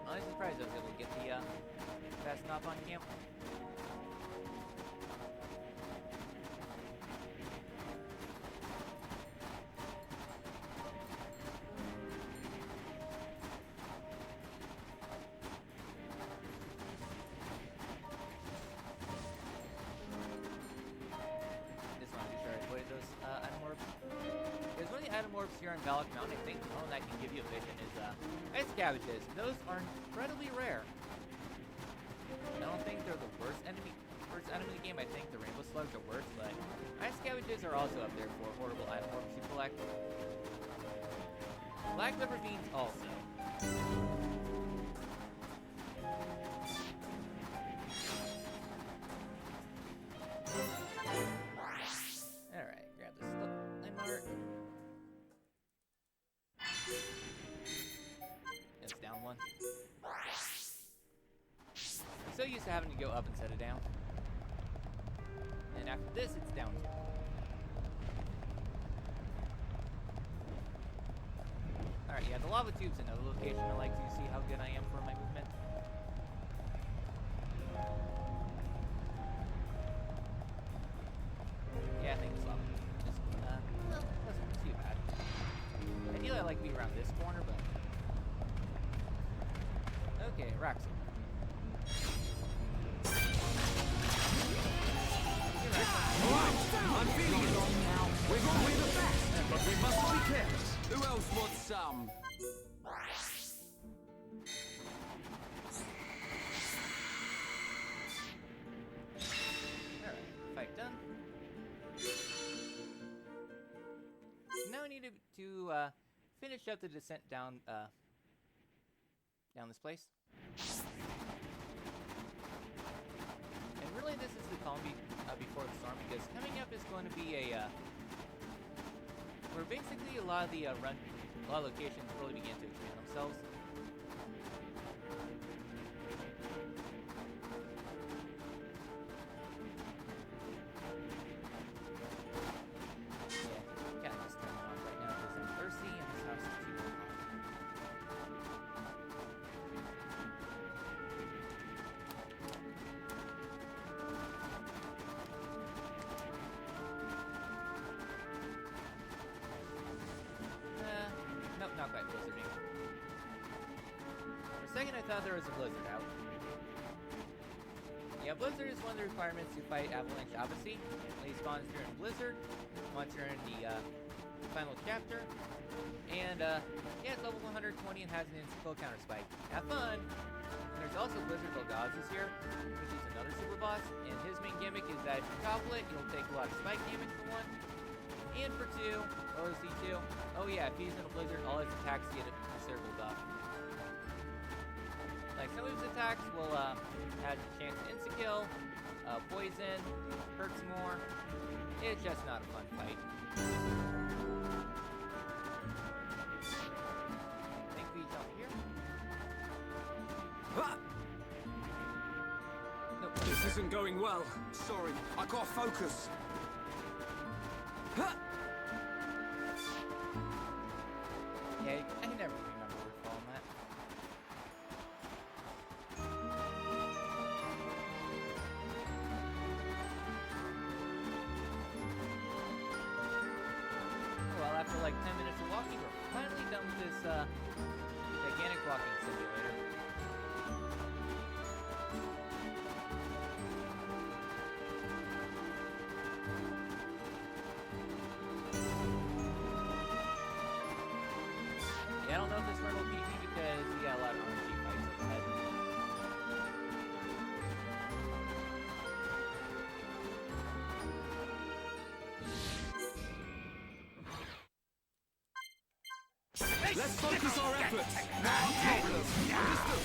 A: I'm surprised I was able to get the fast knob on camp. Here on Valak Mountain, I think the one that can give you a vision is ice cabbages. Those are incredibly rare. I don't think they're the worst enemy of the game. I think the rainbow slugs are worse, but ice cabbages are also up there for horrible item orbs you collect. Black liver beans also. Alright, grab this landmark. It's down one. I'm so used to having to go up instead of down. And after this, it's down two. Alright, yeah, the lava tube's another location I like to see how good I am for my movement. Yeah, I think this lava tube just, well, wasn't too bad. Ideally, I like to be around this corner, but... Okay, Roxy.
B: Alright, I'm feeling it on now. We're going with the best, but we must be careful. Who else wants some?
A: Alright, fight done. Now I need to finish up the descent down down this place. And really this is the calm before the storm, because coming up is going to be a where basically a lot of locations really begin to expand themselves. Yeah, can't just turn it off right now because I'm thirsty and this house is too hot. Nope, not quite blizzarding. For a second I thought there was a blizzard out. Yeah, blizzard is one of the requirements to fight Avalanche Odyssey. It spawns during blizzard, once you're in the final chapter. And yeah, it's level 120 and has an instant counter spike. Have fun! And there's also Blizzard Golgaz's here, which is another super boss, and his main gimmick is that if you topple it, you'll take a lot of spike damage for one. And for two, OC2, oh yeah, if he's in a blizzard, all his attacks get a circle buff. Like some of his attacks will have a chance to insta-kill, poison, hurts more. It's just not a fun fight. I think we jump here. Nope.
B: This isn't going well. Sorry, I can't focus.
A: Yeah, I can never remember where to fall on that. Well, after like 10 minutes of walking, we're finally done with this gigantic walking simulator.
B: Let's focus our efforts. Not a problem. Understood.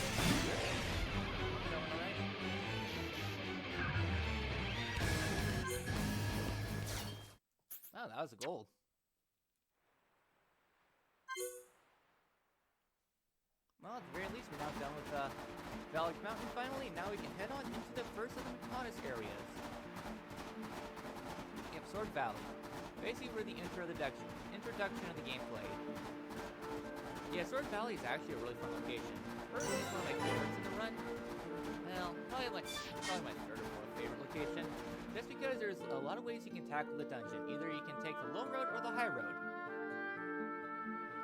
A: Oh, that was a gold. Well, at the very least, we're now done with Valley Mountain finally. Now we can head on into the first of the Mechonis areas. Yep, Sword Valley. Basically, we're the introduction of the gameplay. Yeah, Sword Valley is actually a really fun location. Personally, it's one of my favorites in the run. Well, probably my third or fourth favorite location. Just because there's a lot of ways you can tackle the dungeon. Either you can take the low road or the high road.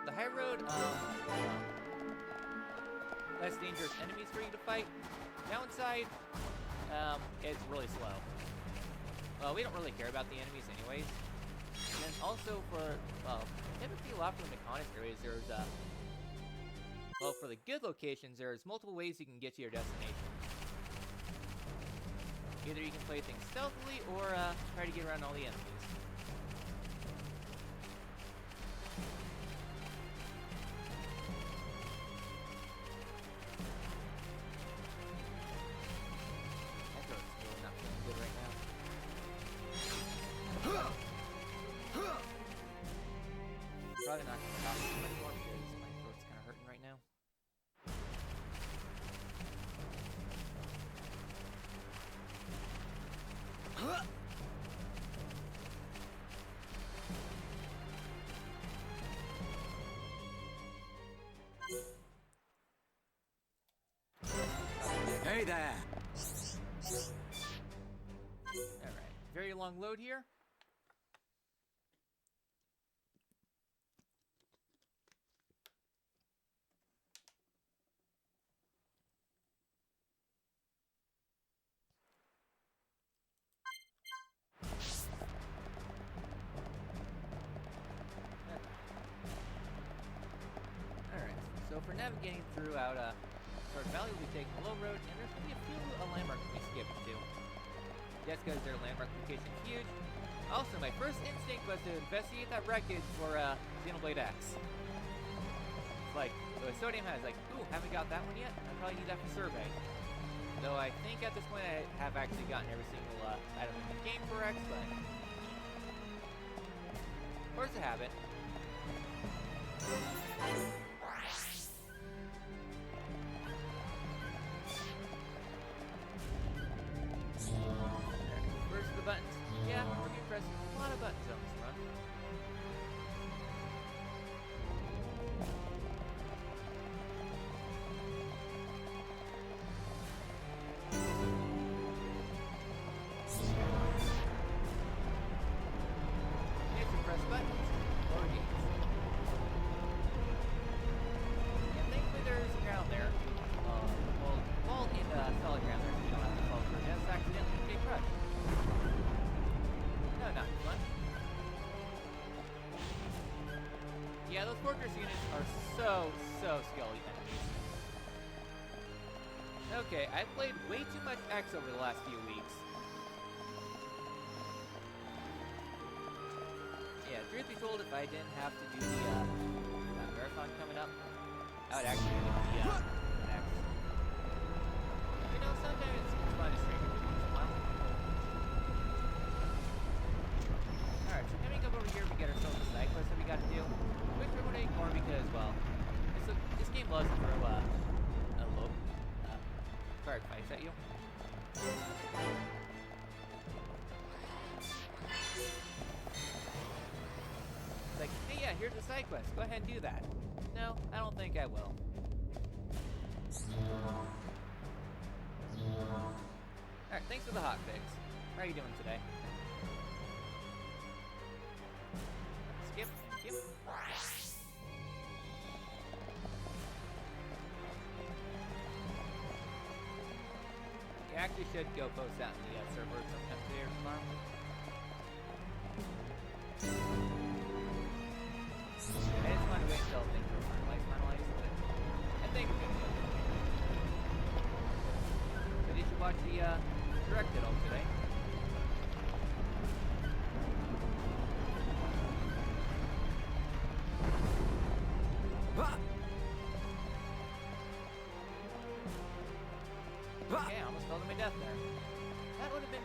A: The high road, less dangerous enemies for you to fight. Downside, it's really slow. Well, we don't really care about the enemies anyways. And also for, typically a lot for the Mechonis areas, there's, well, for the good locations, there's multiple ways you can get to your destination. Either you can play things stealthily, or, try to get around all the enemies. Probably not going to talk too much more because my throat's kind of hurting right now.
B: Hey there.
A: Alright, very long load here. So for navigating throughout Sword Valley, we'll be taking the low road, and there's going to be a few landmarks we'll be skipping to. Just because their landmark location is huge. Also, my first instinct was to investigate that wreckage for Xenoblade X. It's like, the sodium has like, ooh, haven't got that one yet? I probably need that for survey. Though I think at this point I have actually gotten every single item in the game for X, but of course I have it. First the buttons. Yeah, we're gonna press a lot of buttons on this run. Hit and press buttons. Lower gates. And thankfully there's ground there. Well, in solid ground there, so you don't have to fall through. Just accidentally get crushed. No, not fun. Yeah, those fortress units are so skelly enemies. Okay, I've played way too much X over the last few weeks. Yeah, truth be told, if I didn't have to do the marathon coming up, I would actually do the X. You know, sometimes it's fun to stream it once in a while. Alright, so coming up over here, we get ourselves a side quest that we gotta do, which we're gonna ignore because, well, this game loves to throw a low card fights at you. It's like, hey, yeah, here's a side quest. Go ahead and do that. No, I don't think I will. Alright, thanks for the hotfix. How are you doing today? Skip, thank you. You actually should go post that in the server sometime today or tomorrow. I just want to wait until things are finalized, but I think we're gonna go. So did you watch the direct at all today?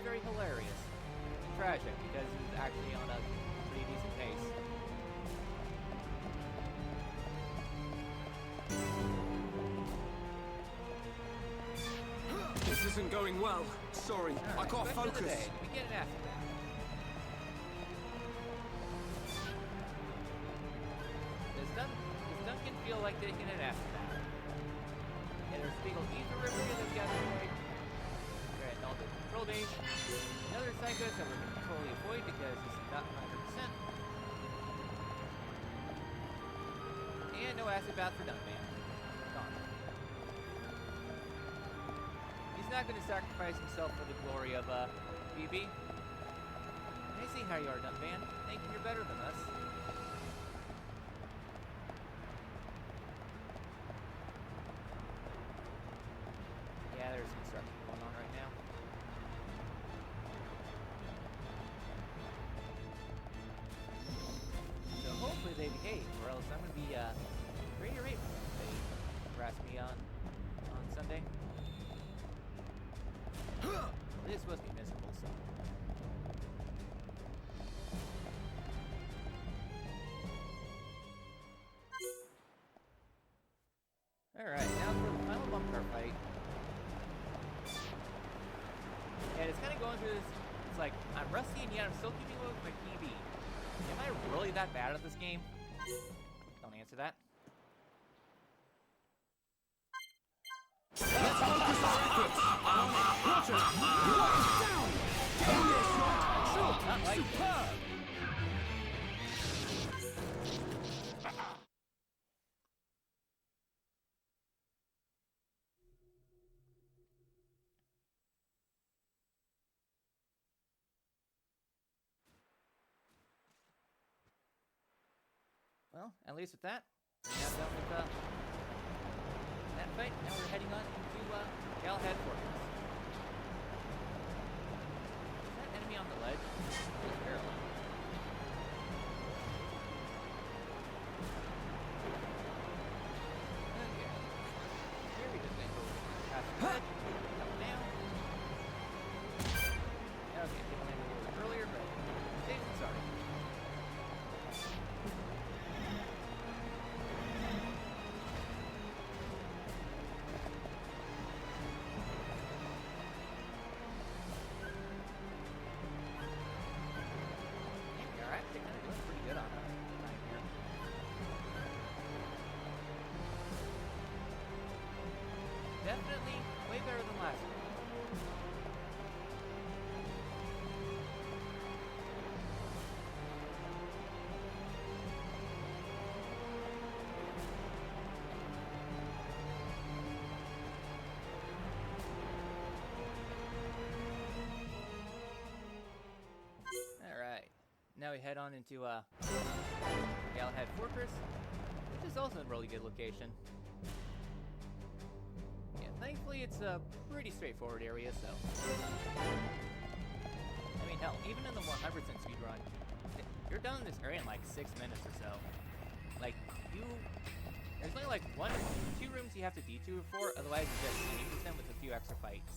A: very hilarious and tragic because he's actually on a pretty decent pace.
B: This isn't going well. Sorry, I can't
A: Question of the
B: focus.
A: day. Did we get an after that? Does Duncan feel like they get an after that? Yeah, there's a big old ether river here that's got to avoid. Alright, all the control base. Another psychos that we're going to totally avoid because this is not 100%. And no acid bath for Duncan. Gone. He's not going to sacrifice himself for the glory of PB. I see how you are, Duncan. Thinking you're better than us. Yeah, there's construction going on right now. So hopefully they behave, or else I'm going to be pretty irate if they harass me on Sunday. Well, it is supposed to be miserable, so. Alright, now for the final bump car fight. And it's kind of going through this, it's like, I'm rusty and yet I'm still keeping up with my PB. Am I really that bad at this game? Don't answer that.
B: Let's focus our efforts. Roger. What is down?
A: Not like
B: Superb.
A: Well, at least with that, we're now done with that fight. Now we're heading on into Galahad Fortress. Is that enemy on the ledge? It's parallel. Okay. Here we just go past the ledge, come down. Okay, people landed a little bit earlier, but safe and sorry. Definitely way better than last week. Alright. Now we head on into Galahad Fortress, which is also a really good location. Thankfully, it's a pretty straightforward area, so. I mean, hell, even in the 100% speedrun, you're done in this area in like 6 minutes or so. Like, there's only like 1 or 2 rooms you have to detour for, otherwise you just 80% with a few extra fights.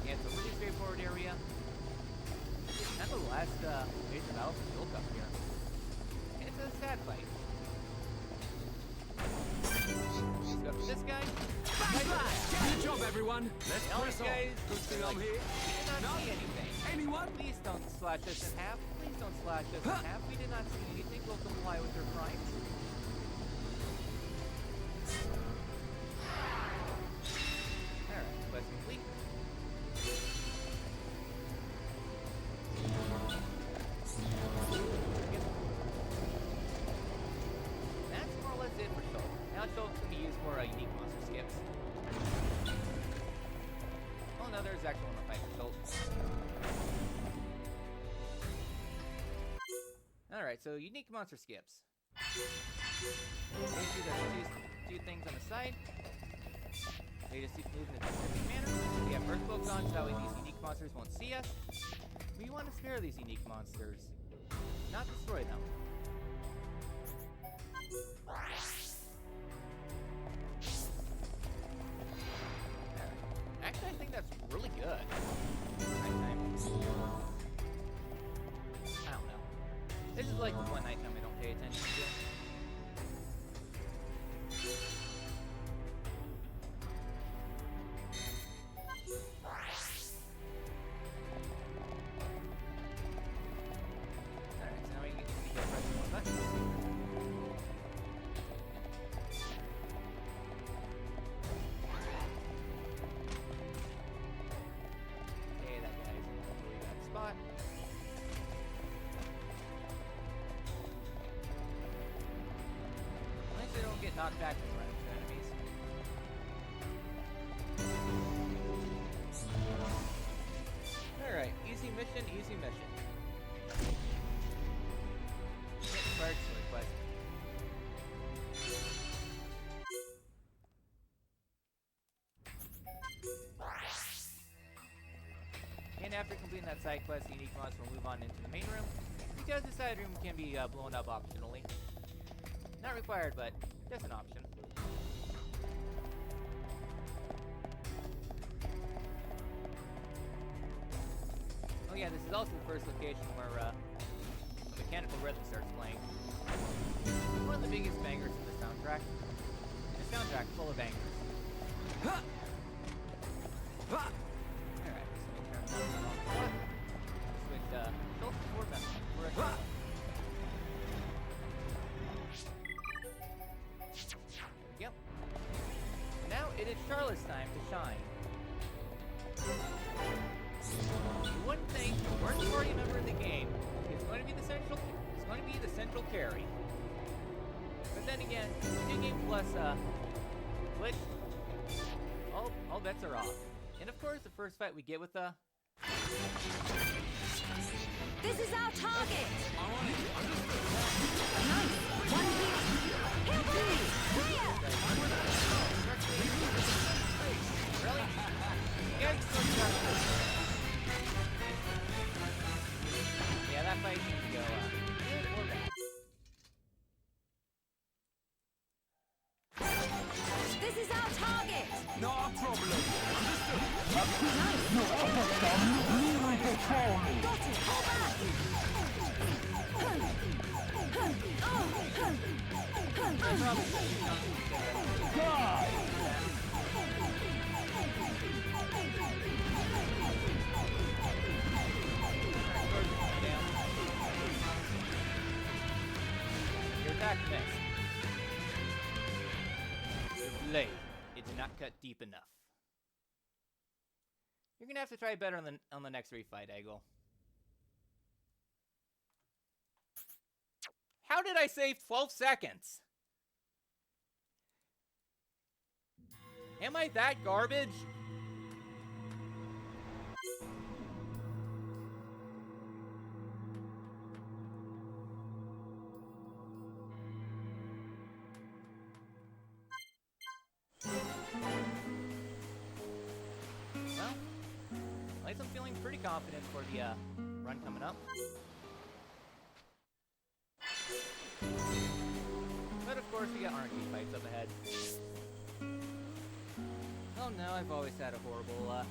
A: Yeah, it's a really straightforward area. Kind of the last major battle for Build Cup here. And it's a sad fight. Let's go for this guy.
B: Good job, everyone.
E: Let's
A: All
E: press
A: these
E: on.
A: guys,
B: Good thing
A: like,
B: I'm here.
A: we did not
B: No?
A: see anything.
B: Anyone?
A: Please don't slash us in half. Please don't slash us in half. We did not see anything. We'll comply with your crimes. Alright, quest complete. That's more or less it for Schultz. Now Schultz can be used for unique monster skips. Oh no, there's actually one to fight for Schultz. Alright, so unique monster skips. Basically, there's two things on the side. They just move in a specific manner. We have Earth Cloaks on, so that way these unique monsters won't see us. We want to spare these unique monsters, not destroy them. not vacuum running to enemies. Alright, easy mission, easy mission. Required story quest. And after completing that side quest, the unique monster will move on into the main room, because the side room can be blown up optionally. Not required, but just an option. Oh yeah, this is also the first location where mechanical rhythm starts playing. One of the biggest bangers in the soundtrack. And a soundtrack full of bangers. Alright, so we'll turn this on. Switch Schultz for them. For a shot. There we go. Now it is Charlotte's time to shine. You wouldn't think the worst party member in the game is going to be the central carry. But then again, New Game Plus glitch, all bets are off. And of course, the first fight we get with the
C: This is our target! Nice! One here! Help me! Clear!
A: Really? You guys are so tough. Yeah, that fight needs to go good or bad.
C: This is our target!
B: Not a problem.
C: Nice!
D: No other son will before me.
C: Got it! Hold back!
D: Die!
A: Your attack missed. Your blade, it did not cut deep enough. You're gonna have to try better on the next refight, Eggle. How did I save 12 seconds? Am I that garbage? Well, at least I'm feeling pretty confident for the run coming up. But of course, we got RNG fights up ahead. Oh no, I've always had a horrible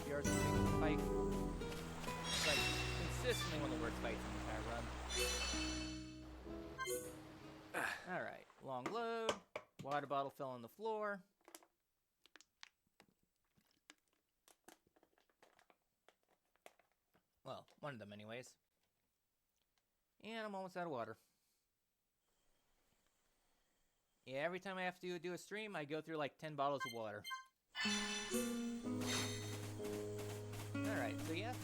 A: PR fight. It's like consistently one of the worst fights in the entire run. Alright, long load. Water bottle fell on the floor. Well, one of them anyways. And I'm almost out of water. Yeah, every time I have to do a stream, I go through like 10 bottles of water. Alright,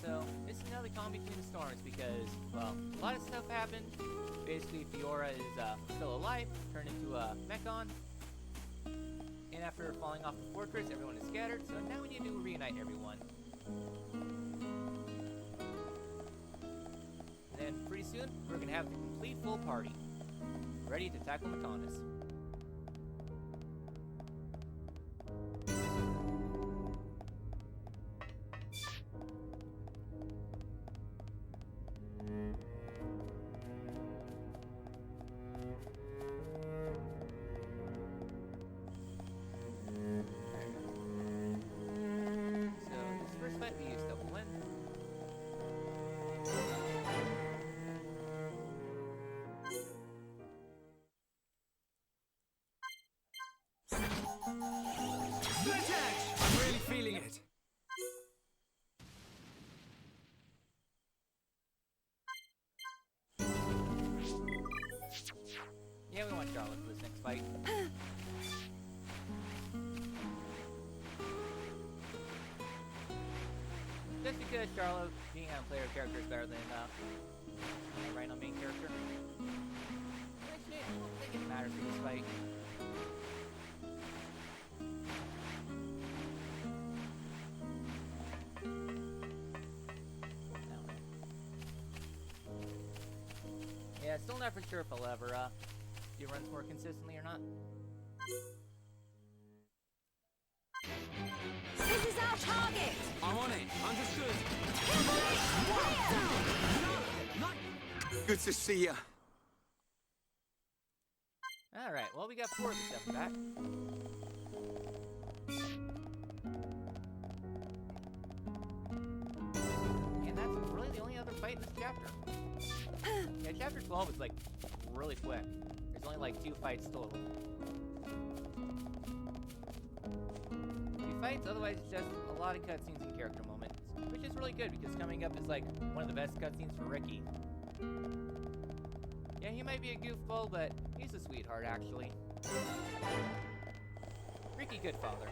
A: so this is now the calm between the storms because, well, a lot of stuff happened. Basically, Fiora is still alive, turned into a Mechon. And after falling off the fortress, everyone is scattered, so now we need to reunite everyone. And then pretty soon, we're gonna have the complete full party, ready to tackle Mechonis. Yeah, we want Charlotte for this next fight. Just because Charlotte being a player character is better than right on main character. Actually, I don't think it matters for this fight. Yeah, still not for sure if I'll ever do runs more consistently or not.
C: This is our target!
B: I'm on it. Understood.
F: Good to see ya.
A: Alright, well, we got 4 of the 7 back. And that's really the only other fight in this chapter. Yeah, chapter 12 is, like, really quick. There's only, like, 2 fights total. 2 fights, otherwise it's just a lot of cutscenes and character moments. Which is really good, because coming up is, like, one of the best cutscenes for Ricky. Yeah, he might be a goofball, but he's a sweetheart, actually. Ricky Goodfather.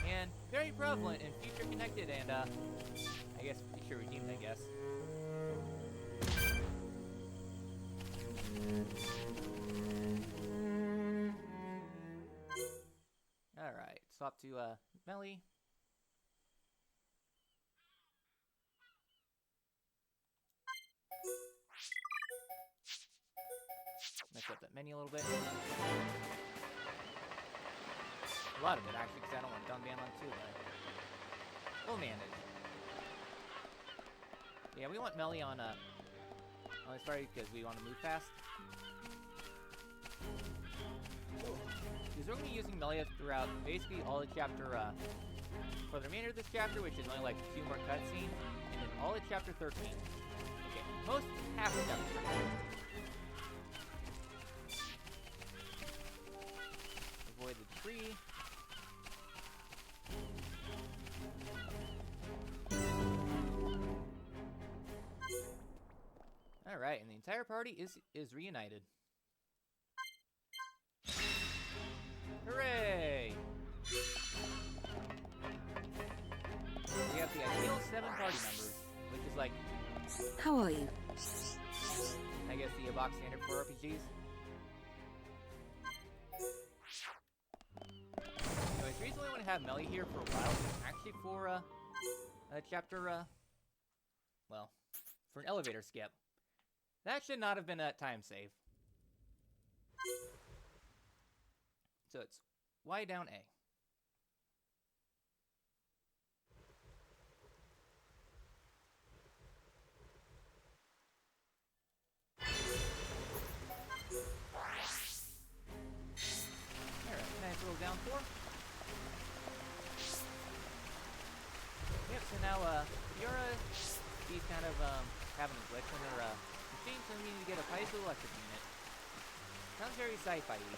A: And very prevalent in Future Connected and, I guess Future Redeemed, I guess. Alright, swap to, Melly. Mess up that menu a little bit. A lot of it, actually, because I don't want Dunban on too, but we'll manage. Yeah, we want Melly on this party because we want to move fast. Because we're going to be using Melly throughout basically all of chapter, for the remainder of this chapter, which is only like 2 more cutscenes, and then all of chapter 13. Okay, most half of chapter 13. Avoid the tree. Alright, and the entire party is reunited. Hooray! We have the ideal 7 party members, which is like,
C: How are you?
A: I guess, the box standard for RPGs. Anyways, the reason we want to have Melly here for a while is actually for, chapter, well, for an elevator skip. That should not have been a time save. So it's Y down A. Alright, nice little down 4. Yep, so now, Fiora, she's kind of, having a glitch in her, machine, so we need to get a piezoelectric unit. Sounds very sci-fi-y.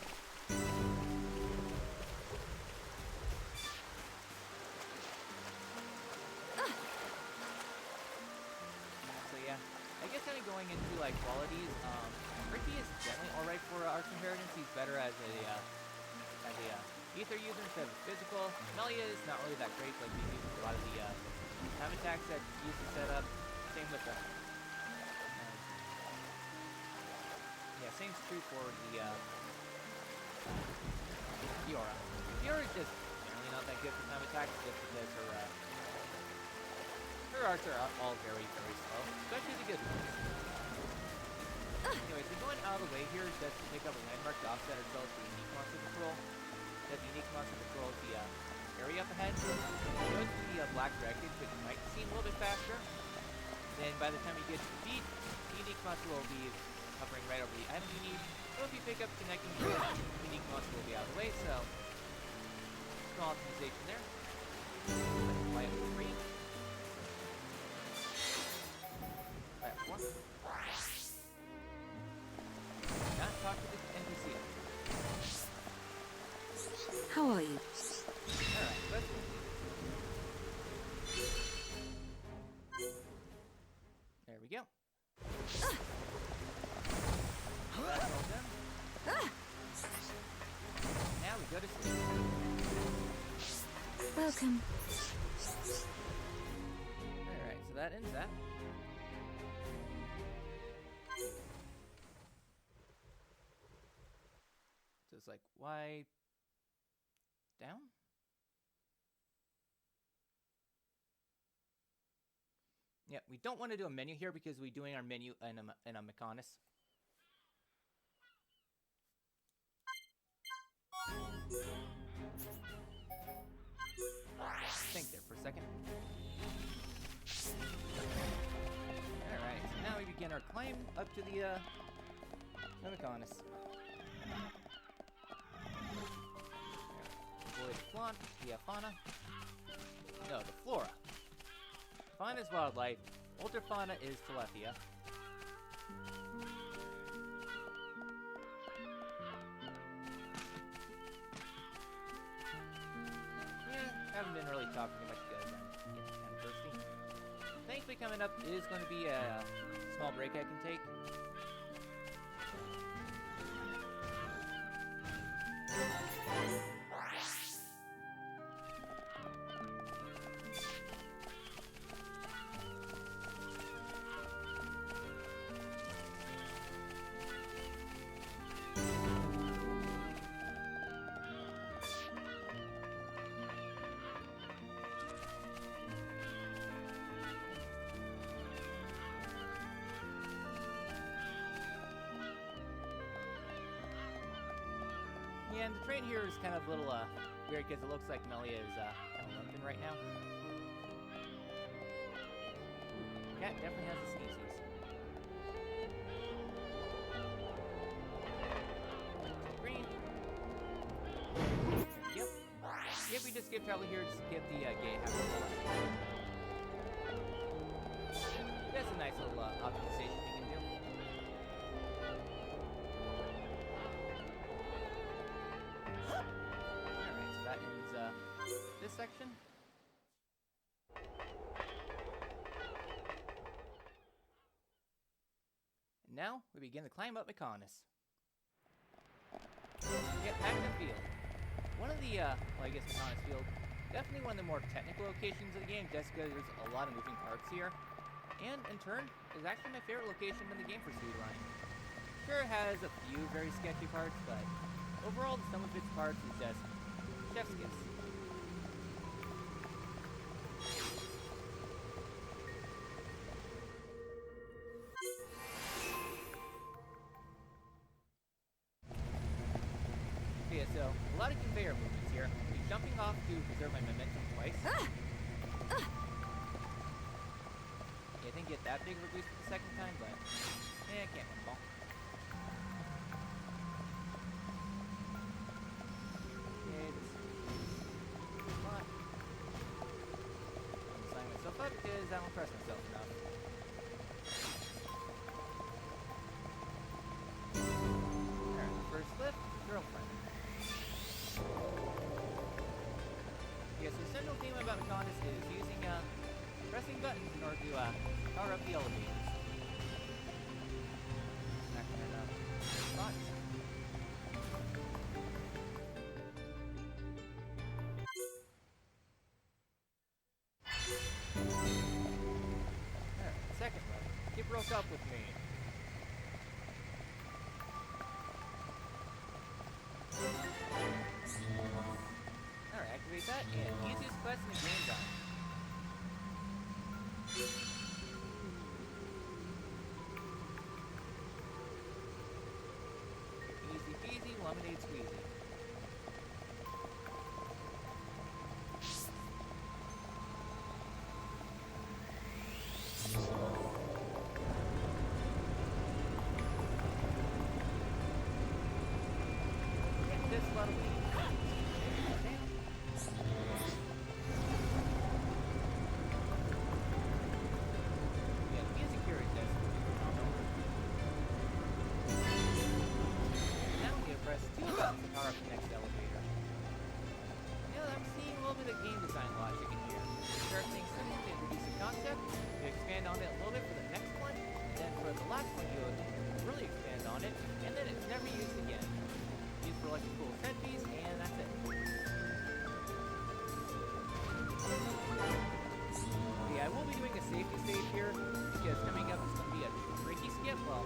A: So yeah, I guess kind of going into like qualities, Ricky is generally alright for Arch Inheritance. He's better as a ether user instead of physical. Melia is not really that great, like he uses a lot of the time attacks that he used to set up. Same with the yeah, same's true for the Fiora. Fiora is just generally not that good for time attacks, just because her arts are all very, very slow, especially the good ones. Anyways, we're going out of the way here just to pick up a landmark to offset ourselves for unique monster control. Because unique monster control is the area up ahead. Go to the black wreckage, which might seem a little bit faster. Then by the time you get to the beat, the unique monster will be hovering right over the item you need. So if you pick up connecting to it, the unique monster will be out of the way, so small optimization there. Fly up to 3. Fly up 4. Not talk to the NPC.
C: How are you?
A: Alright, let's there we go. That's all done. Now we go to sleep.
C: Welcome.
A: Alright, so that ends that. So it's like, why down? Yeah, we don't want to do a menu here because we're doing our menu in a Mechonis. Think there for a second. Alright, so now we begin our climb up to the Mechonis. Avoid the fauna. No, the flora. Fauna is wildlife. Ultrafauna is Telephia. Yeah, haven't been really talking too much because I'm kind of thirsty. Thankfully, coming up is going to be a small break I can take. Yeah, and the train here is kind of a little weird because it looks like Melia is kind of limping right now. Cat definitely has the sneezes. Green. Yep. Yep, we just skip travel here to skip the gate half. That's a nice little optimization we can do. Alright, so that ends this section. And now we begin to climb up Mechonis. Get back to the field. One of the, well, I guess Mechonis Field, definitely one of the more technical locations of the game, just because there's a lot of moving parts here. And in turn, is actually my favorite location in the game for speedrunning. Sure, it has a few very sketchy parts, but overall, the sum of its parts is just chef's kiss. Yeah, so a lot of conveyor movements here. I'll be jumping off to preserve my momentum twice. Yeah, I didn't get that big of a boost for the second time, but yeah, I can't win them all. Okay, this is a lot. I'm signing myself up because I don't trust myself enough. Alright, first flip, girlfriend. Yeah, so the central theme about Mechonis is using pressing buttons in order to power up the elevators. Not gonna spots. Alright, second level. Get broke up with me. Alright, activate that, and easiest quest in the game done. Easy peasy, lemonade squeezy. Get this level. Yeah, the music here is just phenomenal. Now we need to press 2 buttons to power up the next elevator. Yeah, I'm seeing a little bit of game design logic in here. Start things simple to introduce a concept, you expand on it a little bit for the next one, and then for the last one you really expand on it, and then it's never used again. Used for like a cool set piece, and that's it. Yeah, I will be doing a safety save here, because coming up is going to be a tricky skip. Well,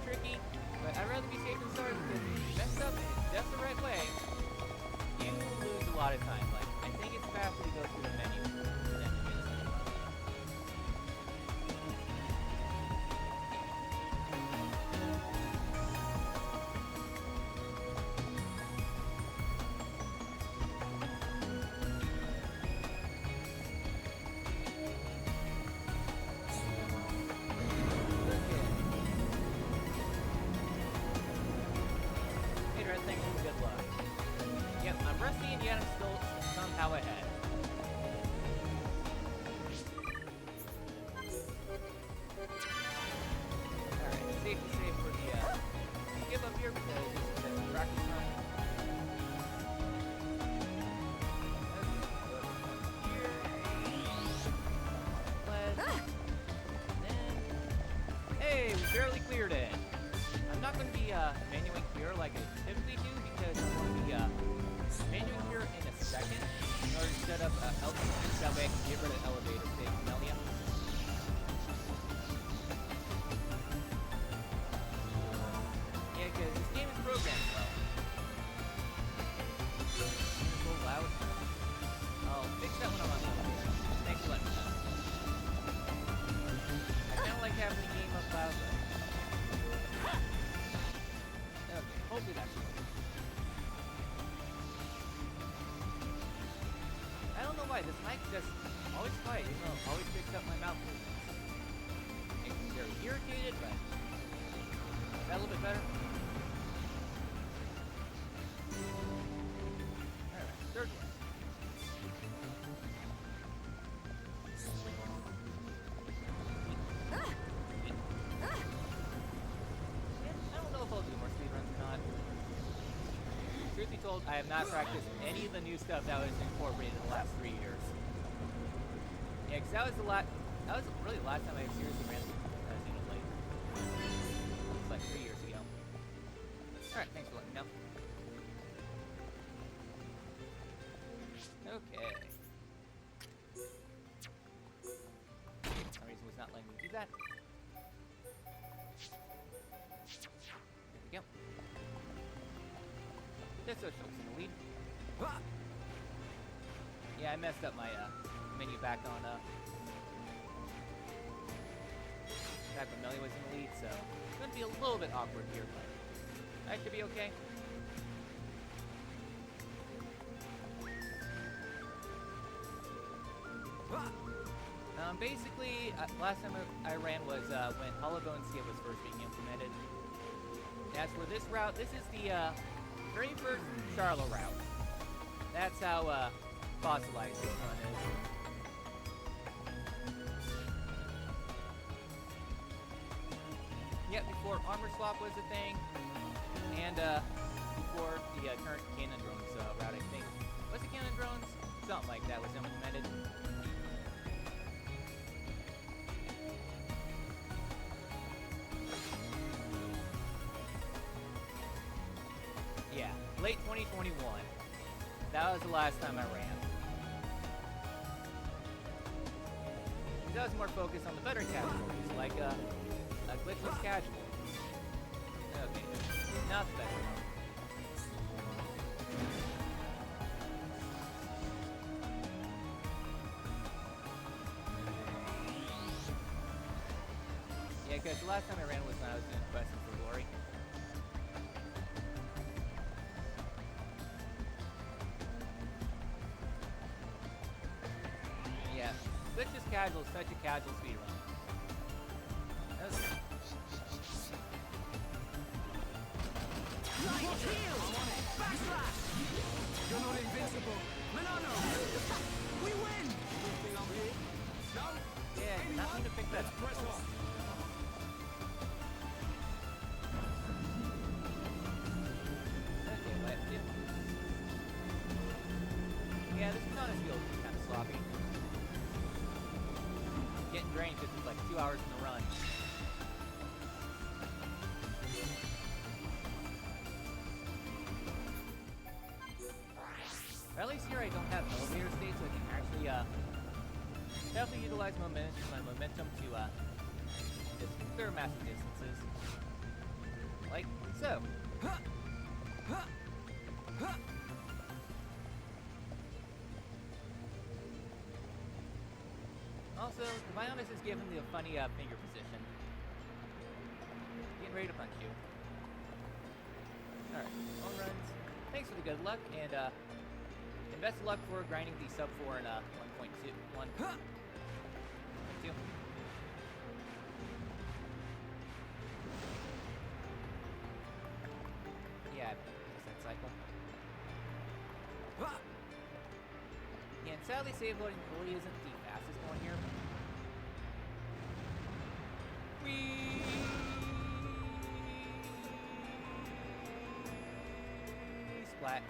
A: tricky, but I'd rather be safe than sorry, because if you mess up just the right way, you will lose a lot of time. Like, I think it's faster to go through the menu than it is. and yet I'm still somehow ahead. Alright, safe to say for the skip up here because this is a practice run. Hey, we barely cleared it. I'm not going to be manuing here like I typically do because I'm going to be manuing here in a second in order to set up elevators. That way I can get rid of elevators, Dave Melia. Yeah, because this game is programmed well. It's a little loud. I'll fix that when I'm on elevator. Thanks for letting me know. I kind of like having the game up loud, but... Okay, hopefully that's good. I don't know why, this mic just always quiet, even though it always picks up my mouth movements. Makes me very irritated, but... Is that a little bit better? Alright, third one. I don't know if I'll do more speedruns or not. Truth be told, I have not practiced any of the new stuff that was incorporated in the last 3 years. Yeah, because that was really the last time I seriously ran Xenoblade. It was like 3 years ago. Alright, thanks for letting me know. Okay. For some reason was not letting me do that. There we go. This shows in the lead. Yeah, I messed up my menu back on back when Melly was in the lead, so it's gonna be a little bit awkward here, but I should be okay. Basically, last time I ran was when Hollow Bone Skip was first being implemented. As for this route, this is the very first Charlotte route. That's how fossilized this one is. Yep, before armor swap was a thing, and before the current cannon drones route, I think. Was it cannon drones? Something like that was implemented. Yeah, late 2021. That was the last time I ran. I was more focused on the better casualties, like a glitchless casual. Okay, not the better one. Yeah, because the last time I ran was when I was doing Questing for Glory. Yeah, glitchless casual is such a casual speedrun.
B: Light heal! Backslash! You're not invincible! Manano! We win! Think I'm here? No?
A: Yeah, nothing to pick that up.
B: Press on!
A: Okay, left hit. Yeah, this Mechonis Field is kind of sloppy. Getting drained because it's like 2 hours in the run. Or at least here I don't have elevator state, so I can actually definitely utilize my momentum to just clear massive distances. Like so. Also, the Mechonis is giving the funny finger position. Getting ready to punch you. Alright, home runs. Thanks for the good luck, and best of luck for grinding the sub 4 and 1.2. 1.2. Yeah, I missed that cycle. And sadly, save loading really isn't the fastest one here. Whee! Splat.